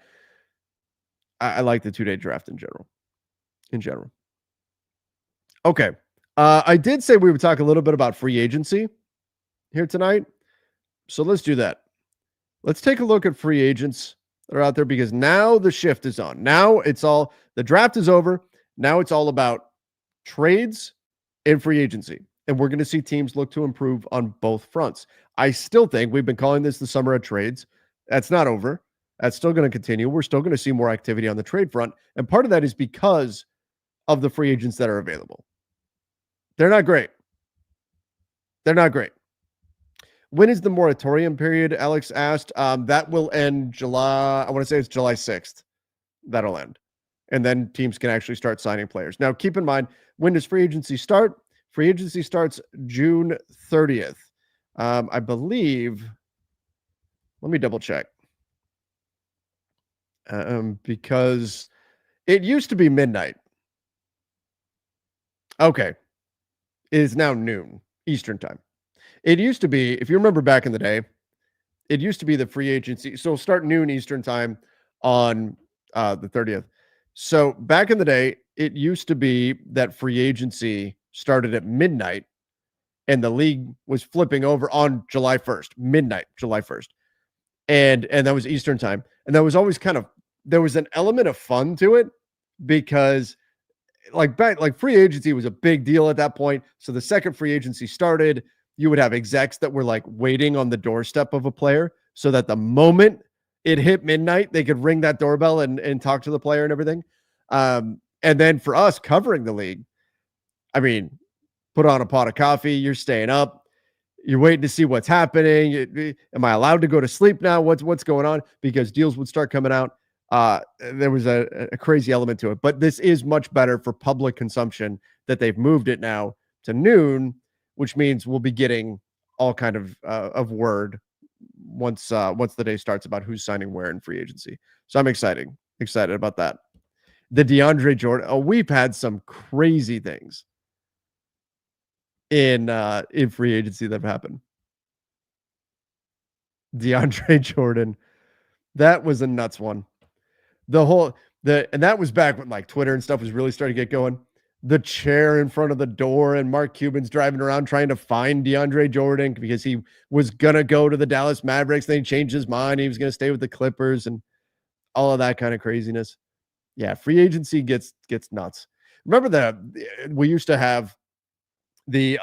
I like the 2-day draft in general. Okay. I did say we would talk a little bit about free agency here tonight. So let's do that. Let's take a look at free agents that are out there, because now the shift is on. Now the draft is over. Now it's all about trades and free agency. And we're going to see teams look to improve on both fronts. I still think we've been calling this the summer of trades. That's not over. That's still going to continue. We're still going to see more activity on the trade front. And part of that is because of the free agents that are available. They're not great. When is the moratorium period? Alex asked. That will end July. I want to say it's July 6th. That'll end. And then teams can actually start signing players. Now, keep in mind, when does free agency start? Free agency starts June 30th. I believe. Let me double check. Because it used to be midnight. Okay. It is now noon Eastern time. It used to be, if you remember back in the day, it used to be the free agency. So it'll start noon Eastern time on the 30th. So back in the day, it used to be that free agency started at midnight and the league was flipping over on July 1st, midnight, July 1st. And that was Eastern time. And that was always there was an element of fun to it, because like free agency was a big deal at that point. So the second free agency started, you would have execs that were like waiting on the doorstep of a player so that the moment it hit midnight, they could ring that doorbell and talk to the player and everything. And then for us covering the league, I mean, put on a pot of coffee, you're staying up, you're waiting to see what's happening. Am I allowed to go to sleep now? What's going on? Because deals would start coming out. There was a crazy element to it, but this is much better for public consumption that they've moved it now to noon, which means we'll be getting all kind of word once the day starts about who's signing where in free agency. So I'm excited about that. The DeAndre Jordan. Oh, we've had some crazy things in free agency that have happened. DeAndre Jordan. That was a nuts one. The And that was back when like Twitter and stuff was really starting to get going. The chair in front of the door and Mark Cuban's driving around trying to find DeAndre Jordan because he was gonna go to the Dallas Mavericks. Then he changed his mind. He was gonna stay with the Clippers and all of that kind of craziness. Yeah, free agency gets nuts. Remember that we used to have the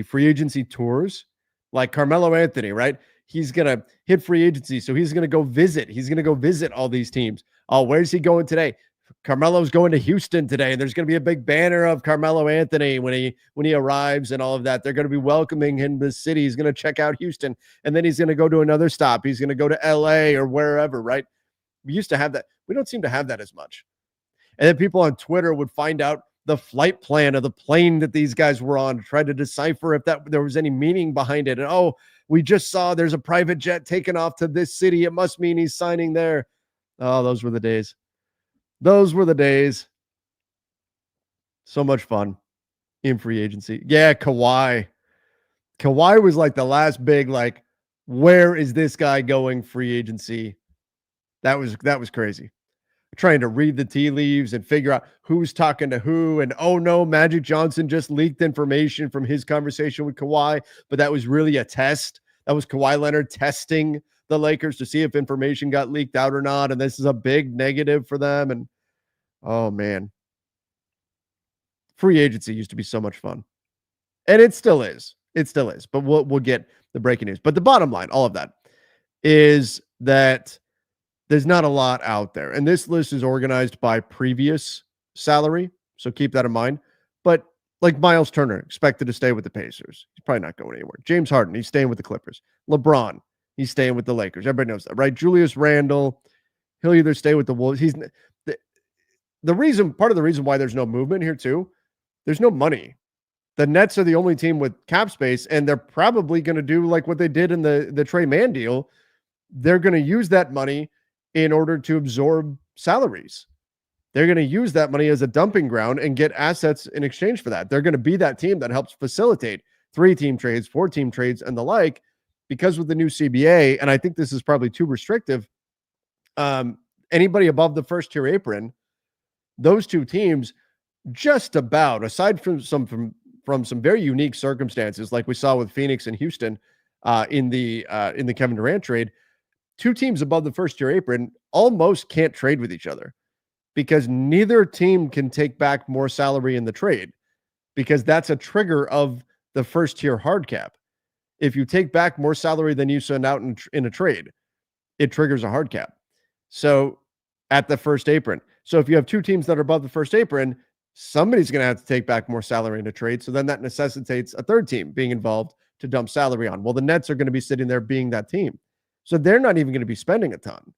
free agency tours, like Carmelo Anthony, right? He's gonna hit free agency, so he's gonna go visit. He's gonna go visit all these teams. Oh, where's he going today? Carmelo's going to Houston today, and there's going to be a big banner of Carmelo Anthony when he arrives and all of that. They're going to be welcoming him to the city. He's going to check out Houston, and then he's going to go to another stop. He's going to go to LA or wherever, right? We used to have that. We don't seem to have that as much. And then people on Twitter would find out the flight plan of the plane that these guys were on, try to decipher if there was any meaning behind it. And oh, we just saw there's a private jet taking off to this city. It must mean he's signing there. Oh, those were the days. Those were the days. So much fun in free agency. Yeah, Kawhi. Kawhi was like the last big, like, where is this guy going free agency? That was crazy. Trying to read the tea leaves and figure out who's talking to who. And oh no, Magic Johnson just leaked information from his conversation with Kawhi, but that was really a test. That was Kawhi Leonard testing the Lakers to see if information got leaked out or not. And this is a big negative for them. And oh man, free agency used to be so much fun. And it still is. It still is. But we'll get the breaking news. But the bottom line, all of that, is that there's not a lot out there. And this list is organized by previous salary. So keep that in mind. But like Miles Turner, expected to stay with the Pacers. He's probably not going anywhere. James Harden, he's staying with the Clippers. LeBron, he's staying with the Lakers. Everybody knows that, right? Julius Randle, he'll either stay with the Wolves. He's the reason, part of the reason why there's no movement here too, there's no money. The Nets are the only team with cap space, and they're probably going to do like what they did in the Trey Mann deal. They're going to use that money in order to absorb salaries. They're going to use that money as a dumping ground and get assets in exchange for that. They're going to be that team that helps facilitate 3-team trades, 4-team trades, and the like, because with the new CBA, and I think this is probably too restrictive, anybody above the first tier apron, those two teams just about, aside from some very unique circumstances, like we saw with Phoenix and Houston in the Kevin Durant trade, two teams above the first tier apron almost can't trade with each other because neither team can take back more salary in the trade, because that's a trigger of the first tier hard cap. If you take back more salary than you send out in a trade, it triggers a hard cap. So at the first apron. So if you have two teams that are above the first apron, somebody's going to have to take back more salary in a trade. So then that necessitates a third team being involved to dump salary on. Well, the Nets are going to be sitting there being that team. So they're not even going to be spending a ton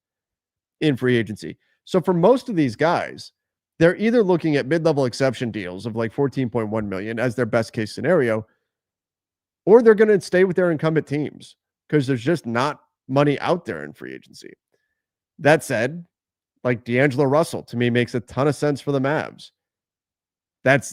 in free agency. So for most of these guys, they're either looking at mid-level exception deals of like 14.1 million as their best case scenario, or they're going to stay with their incumbent teams because there's just not money out there in free agency. That said, like D'Angelo Russell to me makes a ton of sense for the Mavs. That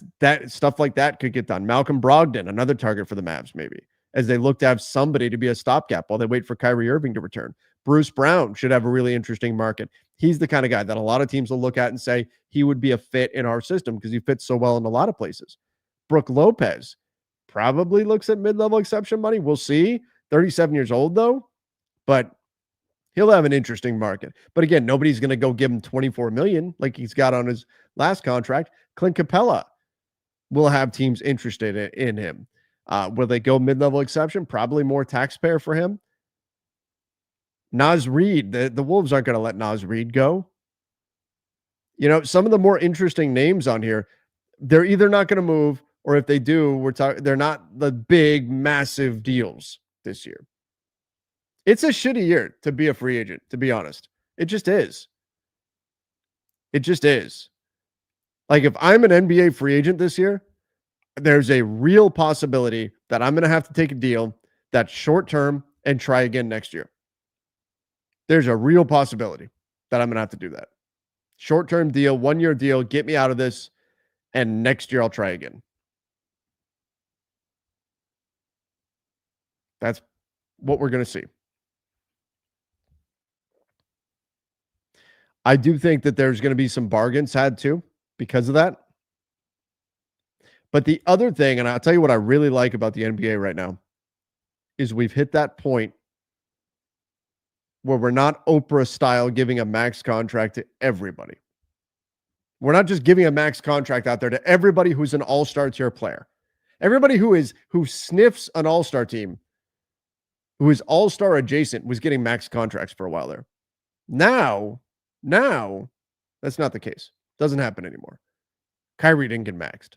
stuff like that could get done. Malcolm Brogdon, another target for the Mavs, maybe, as they look to have somebody to be a stopgap while they wait for Kyrie Irving to return. Bruce Brown should have a really interesting market. He's the kind of guy that a lot of teams will look at and say he would be a fit in our system because he fits so well in a lot of places. Brook Lopez probably looks at mid-level exception money. We'll see. 37 years old, though, but he'll have an interesting market. But again, nobody's going to go give him $24 million like he's got on his last contract. Clint Capella will have teams interested in him. Will they go mid-level exception? Probably more taxpayer for him. Naz Reid, the Wolves aren't going to let Naz Reid go. You know, some of the more interesting names on here, they're either not going to move, or if they do, they're not the big, massive deals this year. It's a shitty year to be a free agent, to be honest. It just is. It just is. Like, if I'm an NBA free agent this year, there's a real possibility that I'm going to have to take a deal that's short-term and try again next year. There's a real possibility that I'm going to have to do that. Short-term deal, 1-year deal, get me out of this, and next year I'll try again. That's what we're going to see. I do think that there's going to be some bargains had too because of that. But the other thing, and I'll tell you what I really like about the NBA right now, is we've hit that point where we're not Oprah style giving a max contract to everybody. We're not just giving a max contract out there to everybody who's an all-star tier player. Everybody who sniffs an all-star team, who is all-star adjacent, was getting max contracts for a while there. Now, that's not the case. Doesn't happen anymore. Kyrie didn't get maxed.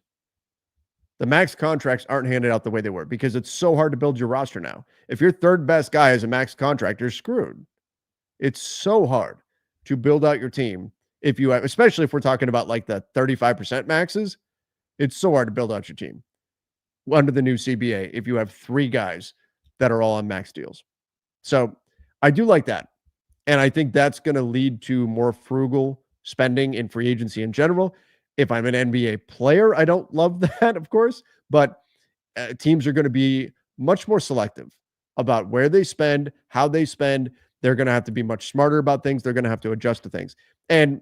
The max contracts aren't handed out the way they were because it's so hard to build your roster now. If your third best guy is a max contract, you're screwed. It's so hard to build out your team if you have, especially if we're talking about like the 35% maxes. It's so hard to build out your team under the new CBA if you have 3 guys that are all on max deals. So I do like that. And I think that's going to lead to more frugal spending in free agency in general. If I'm an NBA player, I don't love that, of course, but teams are going to be much more selective about where they spend, how they spend. They're going to have to be much smarter about things. They're going to have to adjust to things. And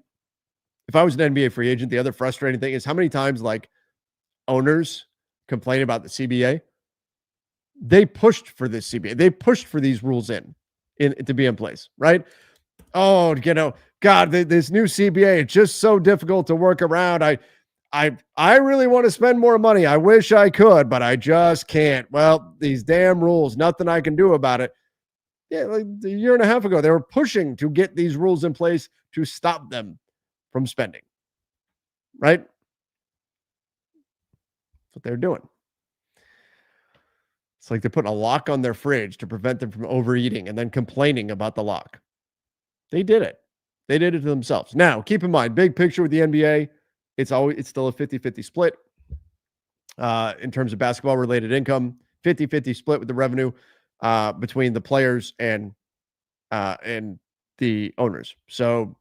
if I was an NBA free agent, the other frustrating thing is how many times like owners complain about the CBA. They pushed for this CBA. They pushed for these rules to be in place, right? Oh, God, this new CBA, it's just so difficult to work around. I really want to spend more money. I wish I could, but I just can't. Well, these damn rules, nothing I can do about it. Yeah, like a year and a half ago, they were pushing to get these rules in place to stop them from spending, right? That's what they're doing. It's like they're putting a lock on their fridge to prevent them from overeating and then complaining about the lock. They did it. They did it to themselves. Now, keep in mind, big picture with the NBA, it's still a 50-50 split in terms of basketball-related income, 50-50 split with the revenue between the players and the owners. So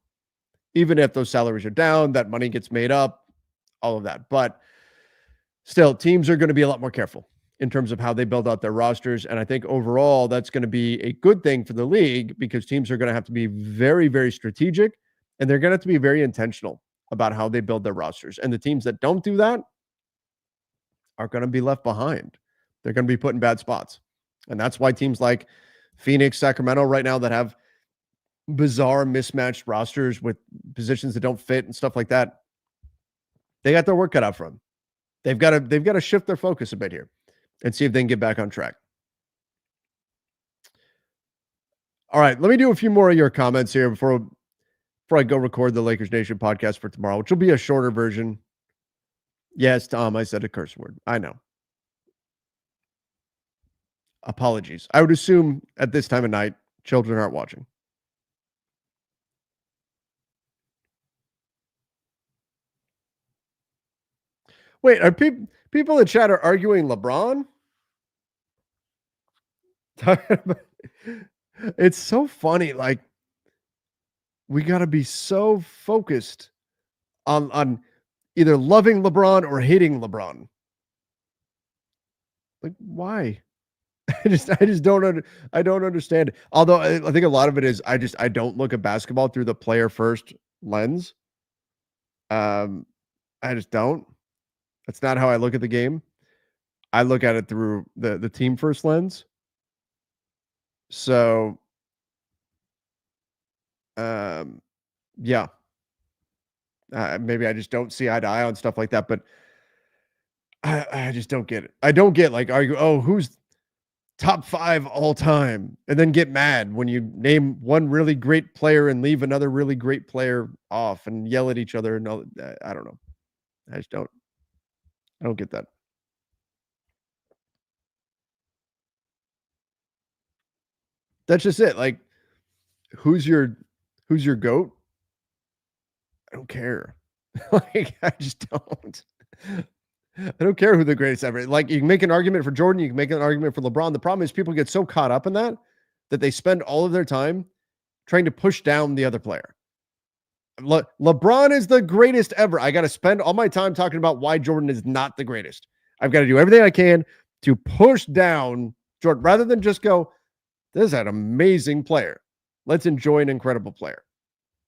even if those salaries are down, that money gets made up, all of that. But still, teams are going to be a lot more careful in terms of how they build out their rosters. And I think overall, that's going to be a good thing for the league because teams are going to have to be very, very strategic, and they're going to have to be very intentional about how they build their rosters. And the teams that don't do that are going to be left behind. They're going to be put in bad spots. And that's why teams like Phoenix, Sacramento right now that have bizarre mismatched rosters with positions that don't fit and stuff like that, they got their work cut out for them. They've got to shift their focus a bit here and see if they can get back on track. All right, let me do a few more of your comments here before I go record the Lakers Nation podcast for tomorrow, which will be a shorter version. Yes, Tom, I said a curse word. I know. Apologies. I would assume at this time of night, children aren't watching. Wait, are people in chat are arguing LeBron? It's so funny. Like, we got to be so focused on either loving LeBron or hating LeBron. Like, why? I just don't understand. Although I think a lot of it is I don't look at basketball through the player first lens. I just don't. That's not how I look at the game. I look at it through the team first lens. So, yeah. Maybe I just don't see eye to eye on stuff like that, but I just don't get it. I don't get like argue, who's top 5 all time, and then get mad when you name one really great player and leave another really great player off and yell at each other. No, I don't know. I don't get that. That's just it. Like, who's your GOAT? I don't care. Like, I just don't. I don't care who the greatest ever. Like, you can make an argument for Jordan, you can make an argument for LeBron. The problem is people get so caught up in that they spend all of their time trying to push down the other player. LeBron is the greatest ever. I got to spend all my time talking about why Jordan is not the greatest. I've got to do everything I can to push down Jordan rather than just go, this is an amazing player. Let's enjoy an incredible player.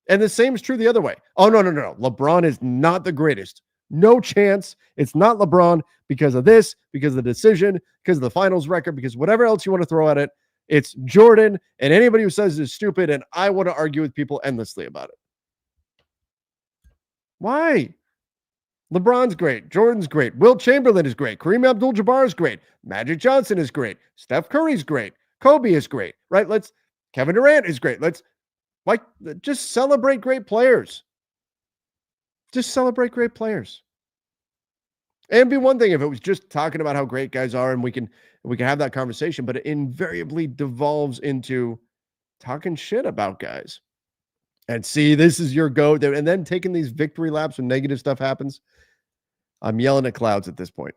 And the same is true the other way. Oh, no. LeBron is not the greatest. No chance. It's not LeBron because of this, because of the decision, because of the finals record, because whatever else you want to throw at it. It's Jordan, and anybody who says it's stupid, and I want to argue with people endlessly about it. Why? LeBron's great. Jordan's great. Wilt Chamberlain is great. Kareem Abdul-Jabbar is great. Magic Johnson is great. Steph Curry's great. Kobe is great, right? Kevin Durant is great. Just celebrate great players. Just celebrate great players. And it'd be one thing if it was just talking about how great guys are and we can have that conversation, but it invariably devolves into talking shit about guys. And see, this is your go. And then taking these victory laps when negative stuff happens. I'm yelling at clouds at this point.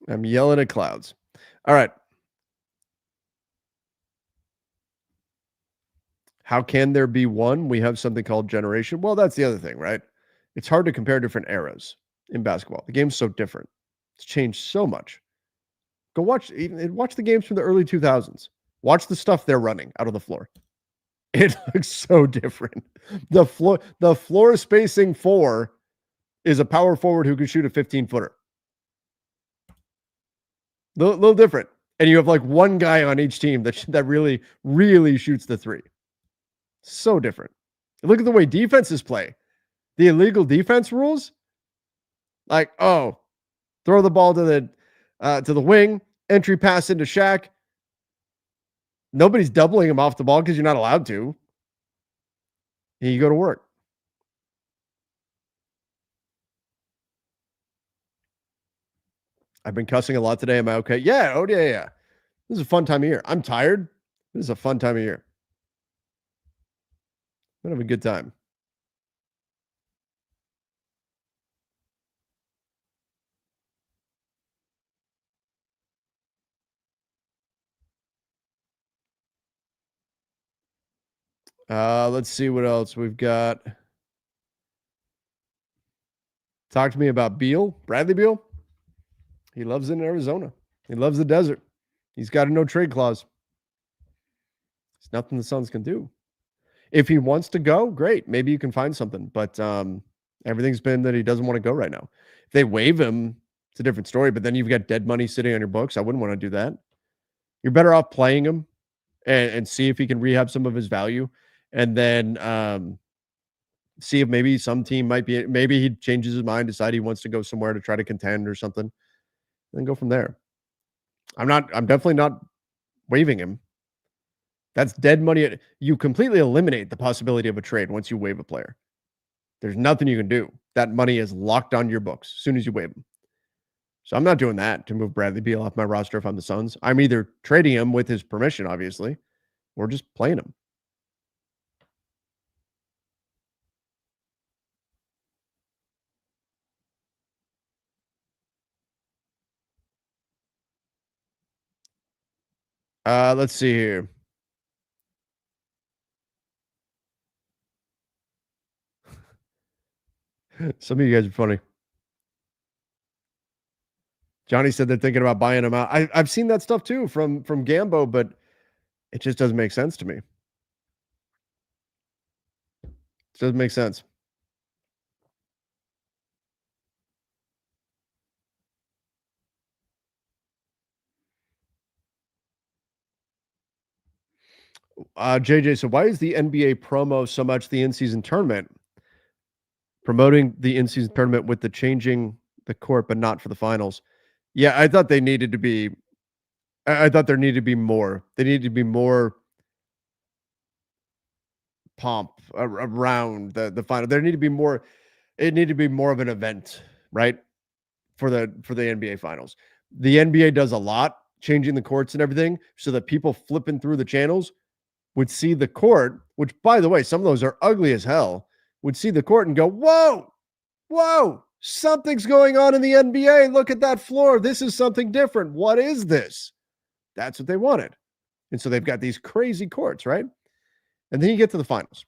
I'm yelling at clouds. All right. How can there be one? We have something called generation. Well, that's the other thing, right? It's hard to compare different eras in basketball. The game's so different. It's changed so much. Go watch the games from the early 2000s. Watch the stuff they're running out of the floor. It looks so different. The floor spacing 4 is a power forward who can shoot a 15-footer. Little different. And you have one guy on each team that really, really shoots the 3. So different. Look at the way defenses play. The illegal defense rules. Throw the ball to the wing, entry pass into Shaq. Nobody's doubling him off the ball because you're not allowed to. And you go to work. I've been cussing a lot today. Am I okay? Yeah. Oh, yeah. This is a fun time of year. I'm tired. This is a fun time of year. I'm going to have a good time. Let's see what else we've got. Talk to me about Beal, Bradley Beal. He loves it in Arizona. He loves the desert. He's got a no trade clause. There's nothing the Suns can do. If he wants to go, great. Maybe you can find something. But everything's been that he doesn't want to go right now. If they waive him, it's a different story. But then you've got dead money sitting on your books. I wouldn't want to do that. You're better off playing him and see if he can rehab some of his value. And then see if maybe some team maybe he changes his mind, decide he wants to go somewhere to try to contend or something, and go from there. I'm definitely not waiving him. That's dead money. You completely eliminate the possibility of a trade once you waive a player. There's nothing you can do. That money is locked on your books as soon as you waive him. So I'm not doing that to move Bradley Beal off my roster if I'm the Suns. I'm either trading him with his permission, obviously, or just playing him. Let's see here. Some of you guys are funny. Johnny said they're thinking about buying him out. I've seen that stuff too from Gambo, but it just doesn't make sense to me. It doesn't make sense. JJ, so why is the NBA promo so much the in-season tournament? Promoting the in-season tournament with the changing the court, but not for the finals. Yeah, I thought they needed to be. I thought there needed to be more. They needed to be more pomp around the final. There need to be more. It needed to be more of an event, right? For the NBA finals. The NBA does a lot, changing the courts and everything, so that people flipping through the channels would see the court, which, by the way, some of those are ugly as hell, would see the court and go, whoa, something's going on in the NBA. Look at that floor. This is something different. What is this? That's what they wanted. And so they've got these crazy courts, right? And then you get to the finals.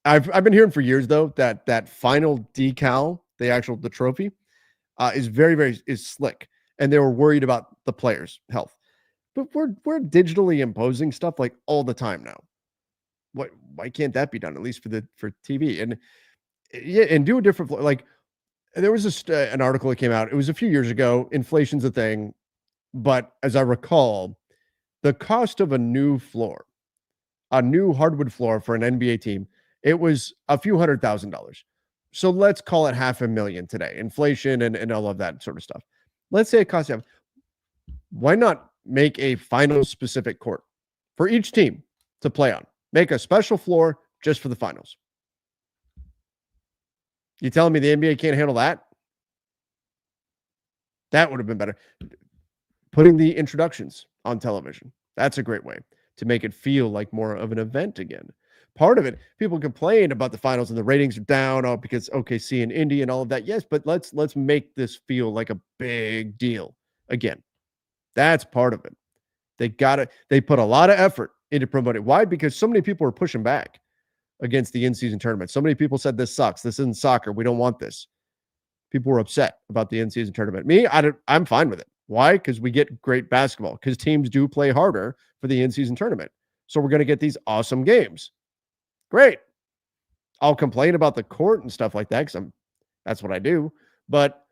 I've been hearing for years, though, that final decal, the trophy, is very, very slick. And they were worried about the players' health. But we're digitally imposing stuff like all the time now. Why can't that be done, at least for TV? And yeah, and do a different like there was an article that came out. It was a few years ago. Inflation's a thing, but as I recall, the cost of a new floor, a new hardwood floor for an NBA team, it was a few $100,000. So let's call it $500,000 today. Inflation and all of that sort of stuff. Let's say it costs you. Why not make a finals specific court for each team to play on? Make a special floor just for the finals. You telling me the NBA can't handle that? That would have been better. Putting the introductions on television. That's a great way to make it feel like more of an event again. Part of it, people complain about the finals and the ratings are down because OKC and Indy and all of that. Yes, but let's make this feel like a big deal again. That's part of it. They put a lot of effort into promoting. Why? Because so many people are pushing back against the in-season tournament. So many people said this sucks. This isn't soccer. We don't want this. People were upset about the in-season tournament. Me, I'm fine with it. Why? Because we get great basketball. Because teams do play harder for the in-season tournament. So we're going to get these awesome games. Great. I'll complain about the court and stuff like that because that's what I do. But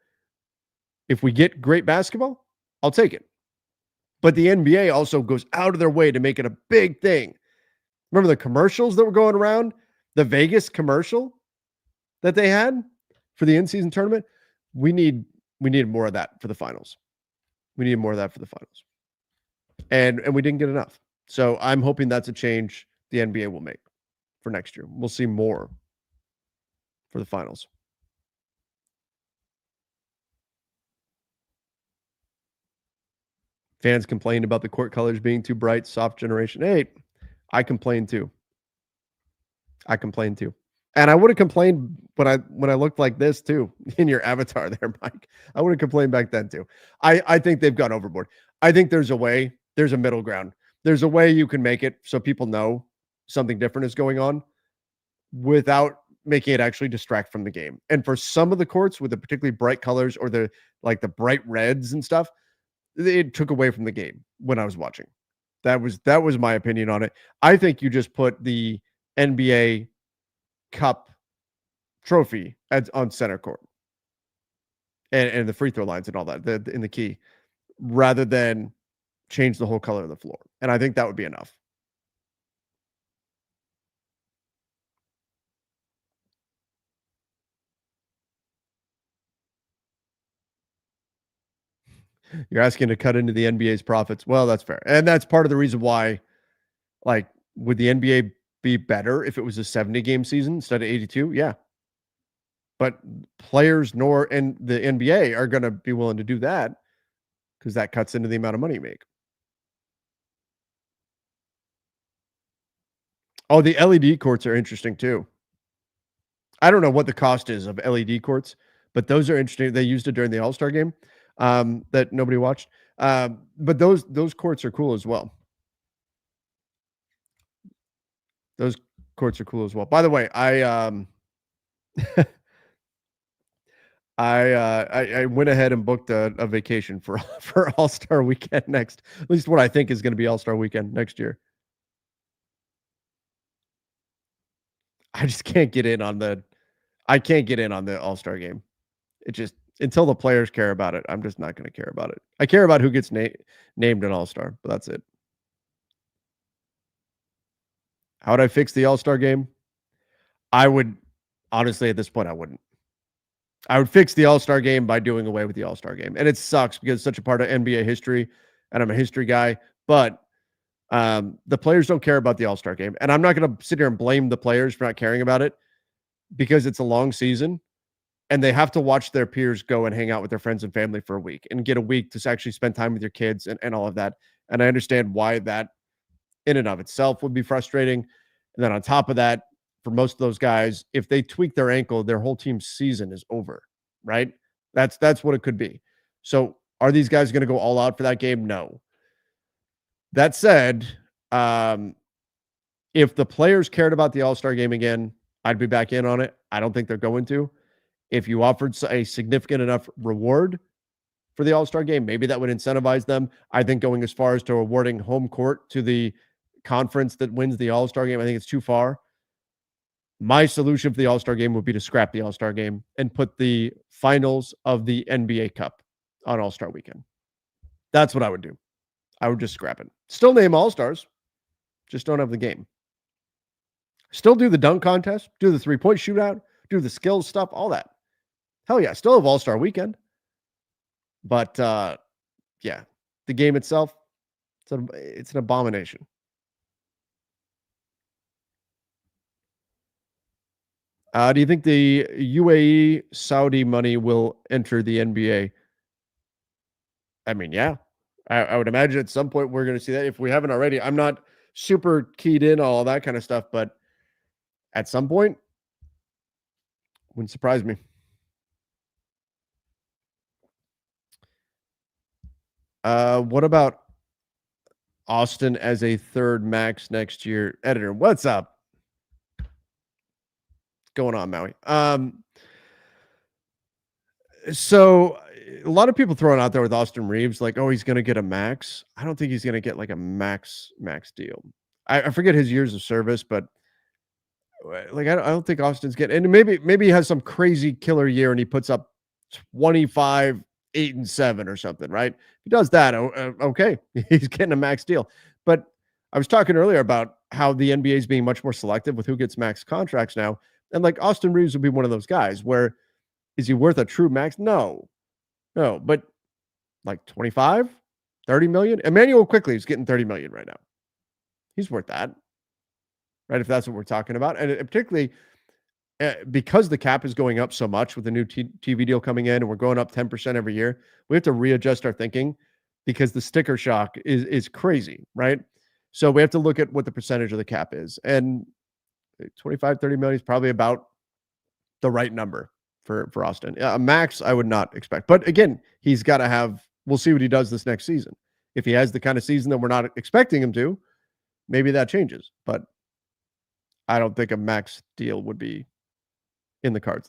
if we get great basketball, I'll take it. But the NBA also goes out of their way to make it a big thing. Remember the commercials that were going around? The Vegas commercial that they had for the in-season tournament? We need more of that for the finals. We need more of that for the finals. And we didn't get enough. So I'm hoping that's a change the NBA will make for next year. We'll see more for the finals. Fans complained about the court colors being too bright, soft generation. Hey, I complained too. And I would have complained when I looked like this too in your avatar there, Mike. I would have complained back then too. I think they've gone overboard. I think there's a middle ground. There's a way you can make it so people know something different is going on without making it actually distract from the game. And for some of the courts with the particularly bright colors or the bright reds and stuff, it took away from the game when I was watching. That was my opinion on it. I think you just put the NBA Cup trophy on center court and the free throw lines and all that in the key rather than change the whole color of the floor. And I think that would be enough. You're asking to cut into the NBA's profits. Well, that's fair. And that's part of the reason why, like, would the NBA be better if it was a 70-game season instead of 82? Yeah. But players and the NBA are going to be willing to do that because that cuts into the amount of money you make. Oh, the LED courts are interesting too. I don't know what the cost is of LED courts, but those are interesting. They used it during the All-Star game that nobody watched. But those courts are cool as well. Those courts are cool as well. By the way, I went ahead and booked a vacation for All-Star weekend next. At least what I think is going to be All-Star weekend next year. I just can't get in on the All-Star game. It just until the players care about it, I'm just not going to care about it. I care about who gets named an All-Star, but that's it. How would I fix the All-Star game? I would honestly at this point I wouldn't. I would fix the All-Star game by doing away with the All-Star game. And it sucks because it's such a part of NBA history and I'm a history guy, but the players don't care about the All-Star game. And I'm not going to sit here and blame the players for not caring about it because it's a long season and they have to watch their peers go and hang out with their friends and family for a week and get a week to actually spend time with your kids and all of that. And I understand why that in and of itself would be frustrating. And then on top of that, for most of those guys, if they tweak their ankle, their whole team's season is over, right? That's what it could be. So are these guys going to go all out for that game? No. That said, if the players cared about the All-Star game again, I'd be back in on it. I don't think they're going to. If you offered a significant enough reward, for the All-Star game. Maybe that would incentivize them. I think going as far as to awarding home court to the conference that wins the All-Star game, I think it's too far. My solution for the All-Star game would be to scrap the All-Star game and put the finals of the NBA Cup on All-Star weekend. That's what I would do. I would just scrap it. Still name All-Stars, just don't have the game. Still do the dunk contest, do the three-point shootout, do the skills stuff, all that. Hell yeah, still have All-Star weekend. But yeah, the game itself, it's an abomination. Do you think the UAE Saudi money will enter the NBA? I mean, yeah, I would imagine at some point we're going to see that if we haven't already. I'm not super keyed in all that kind of stuff, but at some point, wouldn't surprise me. What about Austin as a third max next year? Editor, what's up? What's going on, Maui? So a lot of people throwing out there with Austin Reeves, like, oh, he's going to get a max. I don't think he's going to get like a max deal. I forget his years of service, but like I don't think Austin's getting. And maybe he has some crazy killer year and he puts up 25, 8 and 7 or something, right? If he does that, okay, he's getting a max deal. But I was talking earlier about how the NBA is being much more selective with who gets max contracts now, and like Austin Reeves would be one of those guys where. Is he worth a true max? No, but like 25, 30 million. Emmanuel Quickly is getting 30 million right now. He's worth that, right? If that's what we're talking about. And particularly because the cap is going up so much with the new TV deal coming in and we're going up 10% every year, we have to readjust our thinking because the sticker shock is crazy, right? So we have to look at what the percentage of the cap is. And 25, 30 million is probably about the right number. For Austin. A max, I would not expect. But again, he's got to have, we'll see what he does this next season. If he has the kind of season that we're not expecting him to, maybe that changes. But I don't think a max deal would be in the cards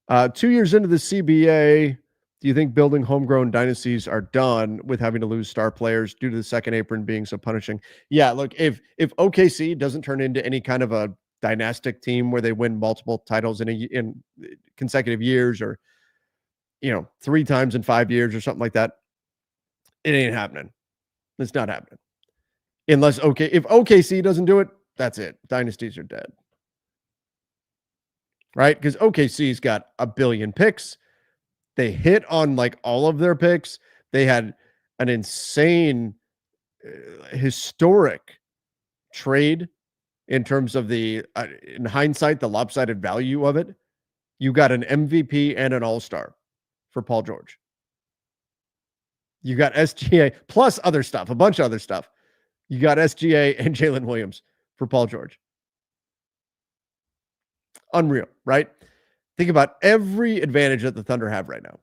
there. 2 years into the CBA, do you think building homegrown dynasties are done with having to lose star players due to the second apron being so punishing? Yeah, look, if OKC doesn't turn into any kind of a dynastic team where they win multiple titles in consecutive years or 3 times in 5 years or something like that, it ain't happening. It's not happening unless if OKC doesn't do it, that's it. Dynasties are dead, right? Because OKC's got a billion picks. They hit on like all of their picks. They had an insane historic trade in terms of the, in hindsight, the lopsided value of it. You got an MVP and an all-star for Paul George. You got SGA plus other stuff, a bunch of other stuff. You got SGA and Jalen Williams for Paul George. Unreal, right? Think about every advantage that the Thunder have right now.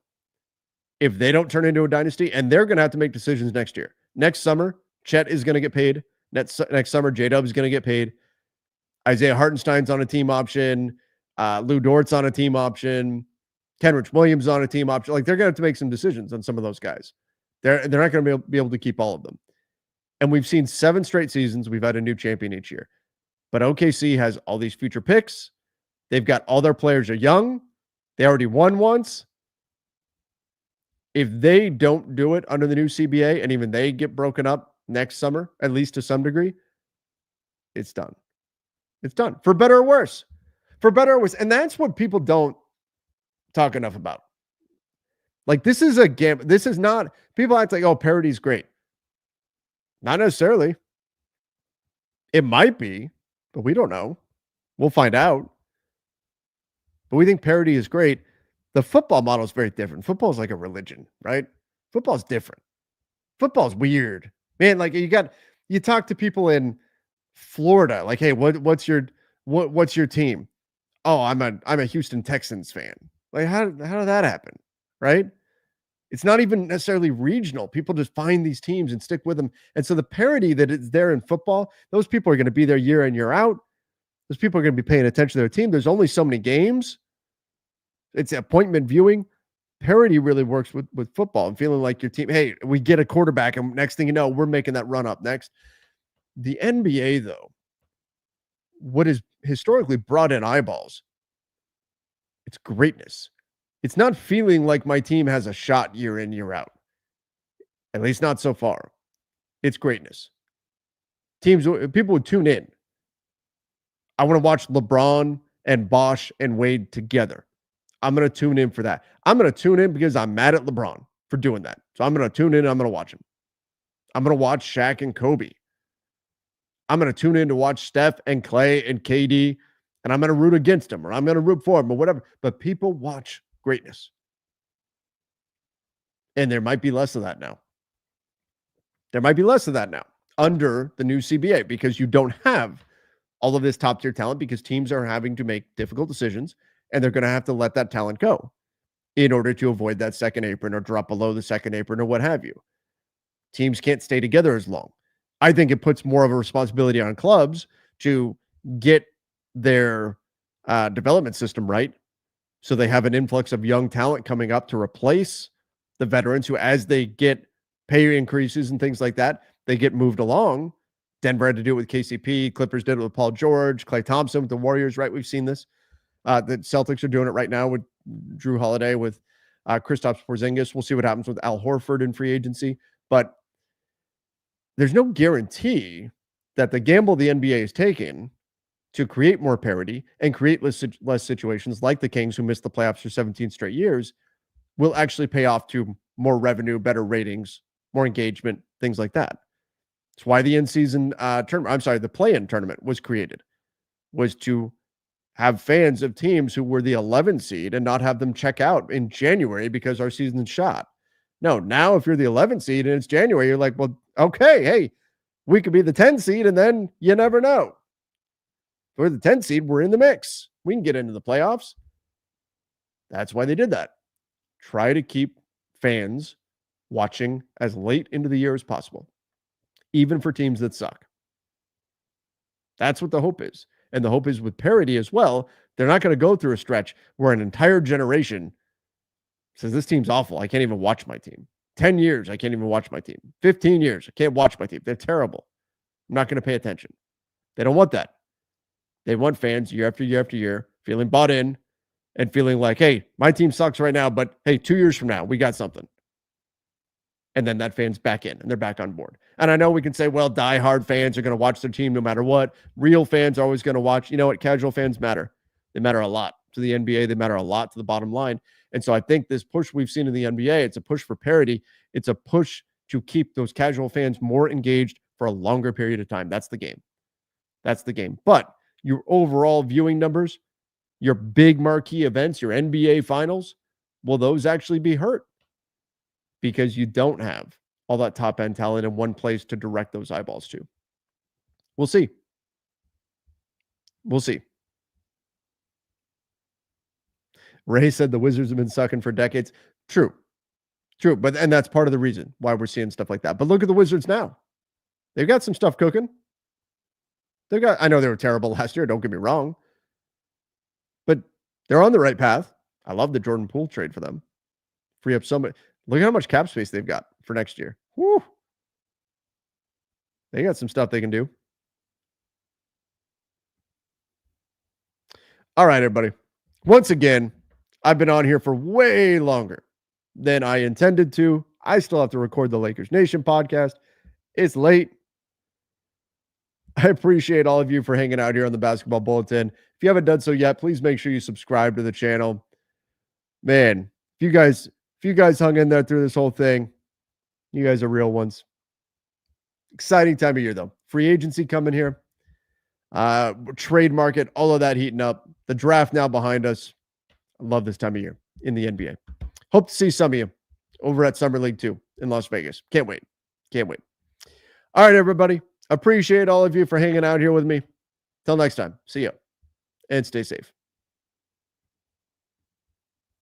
If they don't turn into a dynasty, and they're going to have to make decisions next year. Next summer, Chet is going to get paid. Next summer, J-Dub is going to get paid. Isaiah Hartenstein's on a team option. Lou Dort's on a team option. Kenrich Williams on a team option. Like, they're going to have to make some decisions on some of those guys. They're not going to be able to keep all of them. And we've seen 7 straight seasons. We've had a new champion each year. But OKC has all these future picks. They've got all their players are young. They already won once. If they don't do it under the new CBA and even they get broken up next summer, at least to some degree, it's done. It's done. For better or worse. For better or worse. And that's what people don't talk enough about. Like, this is a game. This is not, people act like, oh, parity's great. Not necessarily. It might be, but we don't know. We'll find out. But we think parity is great. The football model is very different. Football is like a religion, right? Football is different. Football is weird. Man, like, you talk to people in Florida, like, hey, what's your team? Oh, I'm a Houston Texans fan. Like, how did that happen? Right? It's not even necessarily regional. People just find these teams and stick with them. And so the parity that is there in football, those people are going to be there year in, year out. Those people are going to be paying attention to their team. There's only so many games. It's appointment viewing. parity really works with football and feeling like your team, hey, we get a quarterback and next thing you know, we're making that run up next. The NBA, though, what is historically brought in eyeballs, it's greatness. It's not feeling like my team has a shot year in, year out. At least not so far. It's greatness. People would tune in. I want to watch LeBron and Bosh and Wade together. I'm going to tune in for that. I'm going to tune in because I'm mad at LeBron for doing that. So I'm going to tune in and I'm going to watch him. I'm going to watch Shaq and Kobe. I'm going to tune in to watch Steph and Clay and KD, and I'm going to root against them or I'm going to root for them or whatever. But people watch greatness. And there might be less of that now. There might be less of that now under the new CBA because you don't have all of this top tier talent because teams are having to make difficult decisions and they're going to have to let that talent go in order to avoid that second apron or drop below the second apron or what have you. Teams can't stay together as long. I think it puts more of a responsibility on clubs to get their development system right so they have an influx of young talent coming up to replace the veterans who, as they get pay increases and things like that, they get moved along. Denver had to do it with KCP. Clippers did it with Paul George. Klay Thompson with the Warriors, right? We've seen this. The Celtics are doing it right now with Drew Holiday, with Kristaps Porzingis. We'll see what happens with Al Horford in free agency. But there's no guarantee that the gamble the NBA is taking to create more parity and create less situations like the Kings, who missed the playoffs for 17 straight years, will actually pay off to more revenue, better ratings, more engagement, things like that. It's why the in-season the play-in tournament was created, was to have fans of teams who were the 11 seed and not have them check out in January because our season's shot. No, now if you're the 11 seed and it's January, you're like, well, okay, hey, we could be the 10 seed and then you never know. If we're the 10 seed, we're in the mix. We can get into the playoffs. That's why they did that. Try to keep fans watching as late into the year as possible, even for teams that suck. That's what the hope is. And the hope is with parity as well. They're not going to go through a stretch where an entire generation says, this team's awful. I can't even watch my team. 10 years, I can't even watch my team. 15 years, I can't watch my team. They're terrible. I'm not going to pay attention. They don't want that. They want fans year after year after year feeling bought in and feeling like, hey, my team sucks right now, but hey, 2 years from now, we got something. And then that fan's back in and they're back on board. And I know we can say, well, diehard fans are going to watch their team no matter what. Real fans are always going to watch. You know what? Casual fans matter. They matter a lot to the NBA. They matter a lot to the bottom line. And so I think this push we've seen in the NBA, it's a push for parity. It's a push to keep those casual fans more engaged for a longer period of time. That's the game. That's the game. But your overall viewing numbers, your big marquee events, your NBA finals, will those actually be hurt? Because you don't have all that top end talent in one place to direct those eyeballs to. We'll see. We'll see. Ray said the Wizards have been sucking for decades. True. But and that's part of the reason why we're seeing stuff like that. But look at the Wizards now. They've got some stuff cooking. I know they were terrible last year, don't get me wrong. But they're on the right path. I love the Jordan Poole trade for them. Free up somebody. Look at how much cap space they've got for next year. Woo. They got some stuff they can do. All right, everybody. Once again, I've been on here for way longer than I intended to. I still have to record the Lakers Nation podcast. It's late. I appreciate all of you for hanging out here on the Basketball Bulletin. If you haven't done so yet, please make sure you subscribe to the channel. Man, if you guys hung in there through this whole thing, you guys are real ones. Exciting time of year, though. Free agency coming here. Trade market, all of that heating up. The draft now behind us. I love this time of year in the NBA. Hope to see some of you over at Summer League 2 in Las Vegas. Can't wait. All right, everybody. Appreciate all of you for hanging out here with me. Till next time. See you and stay safe.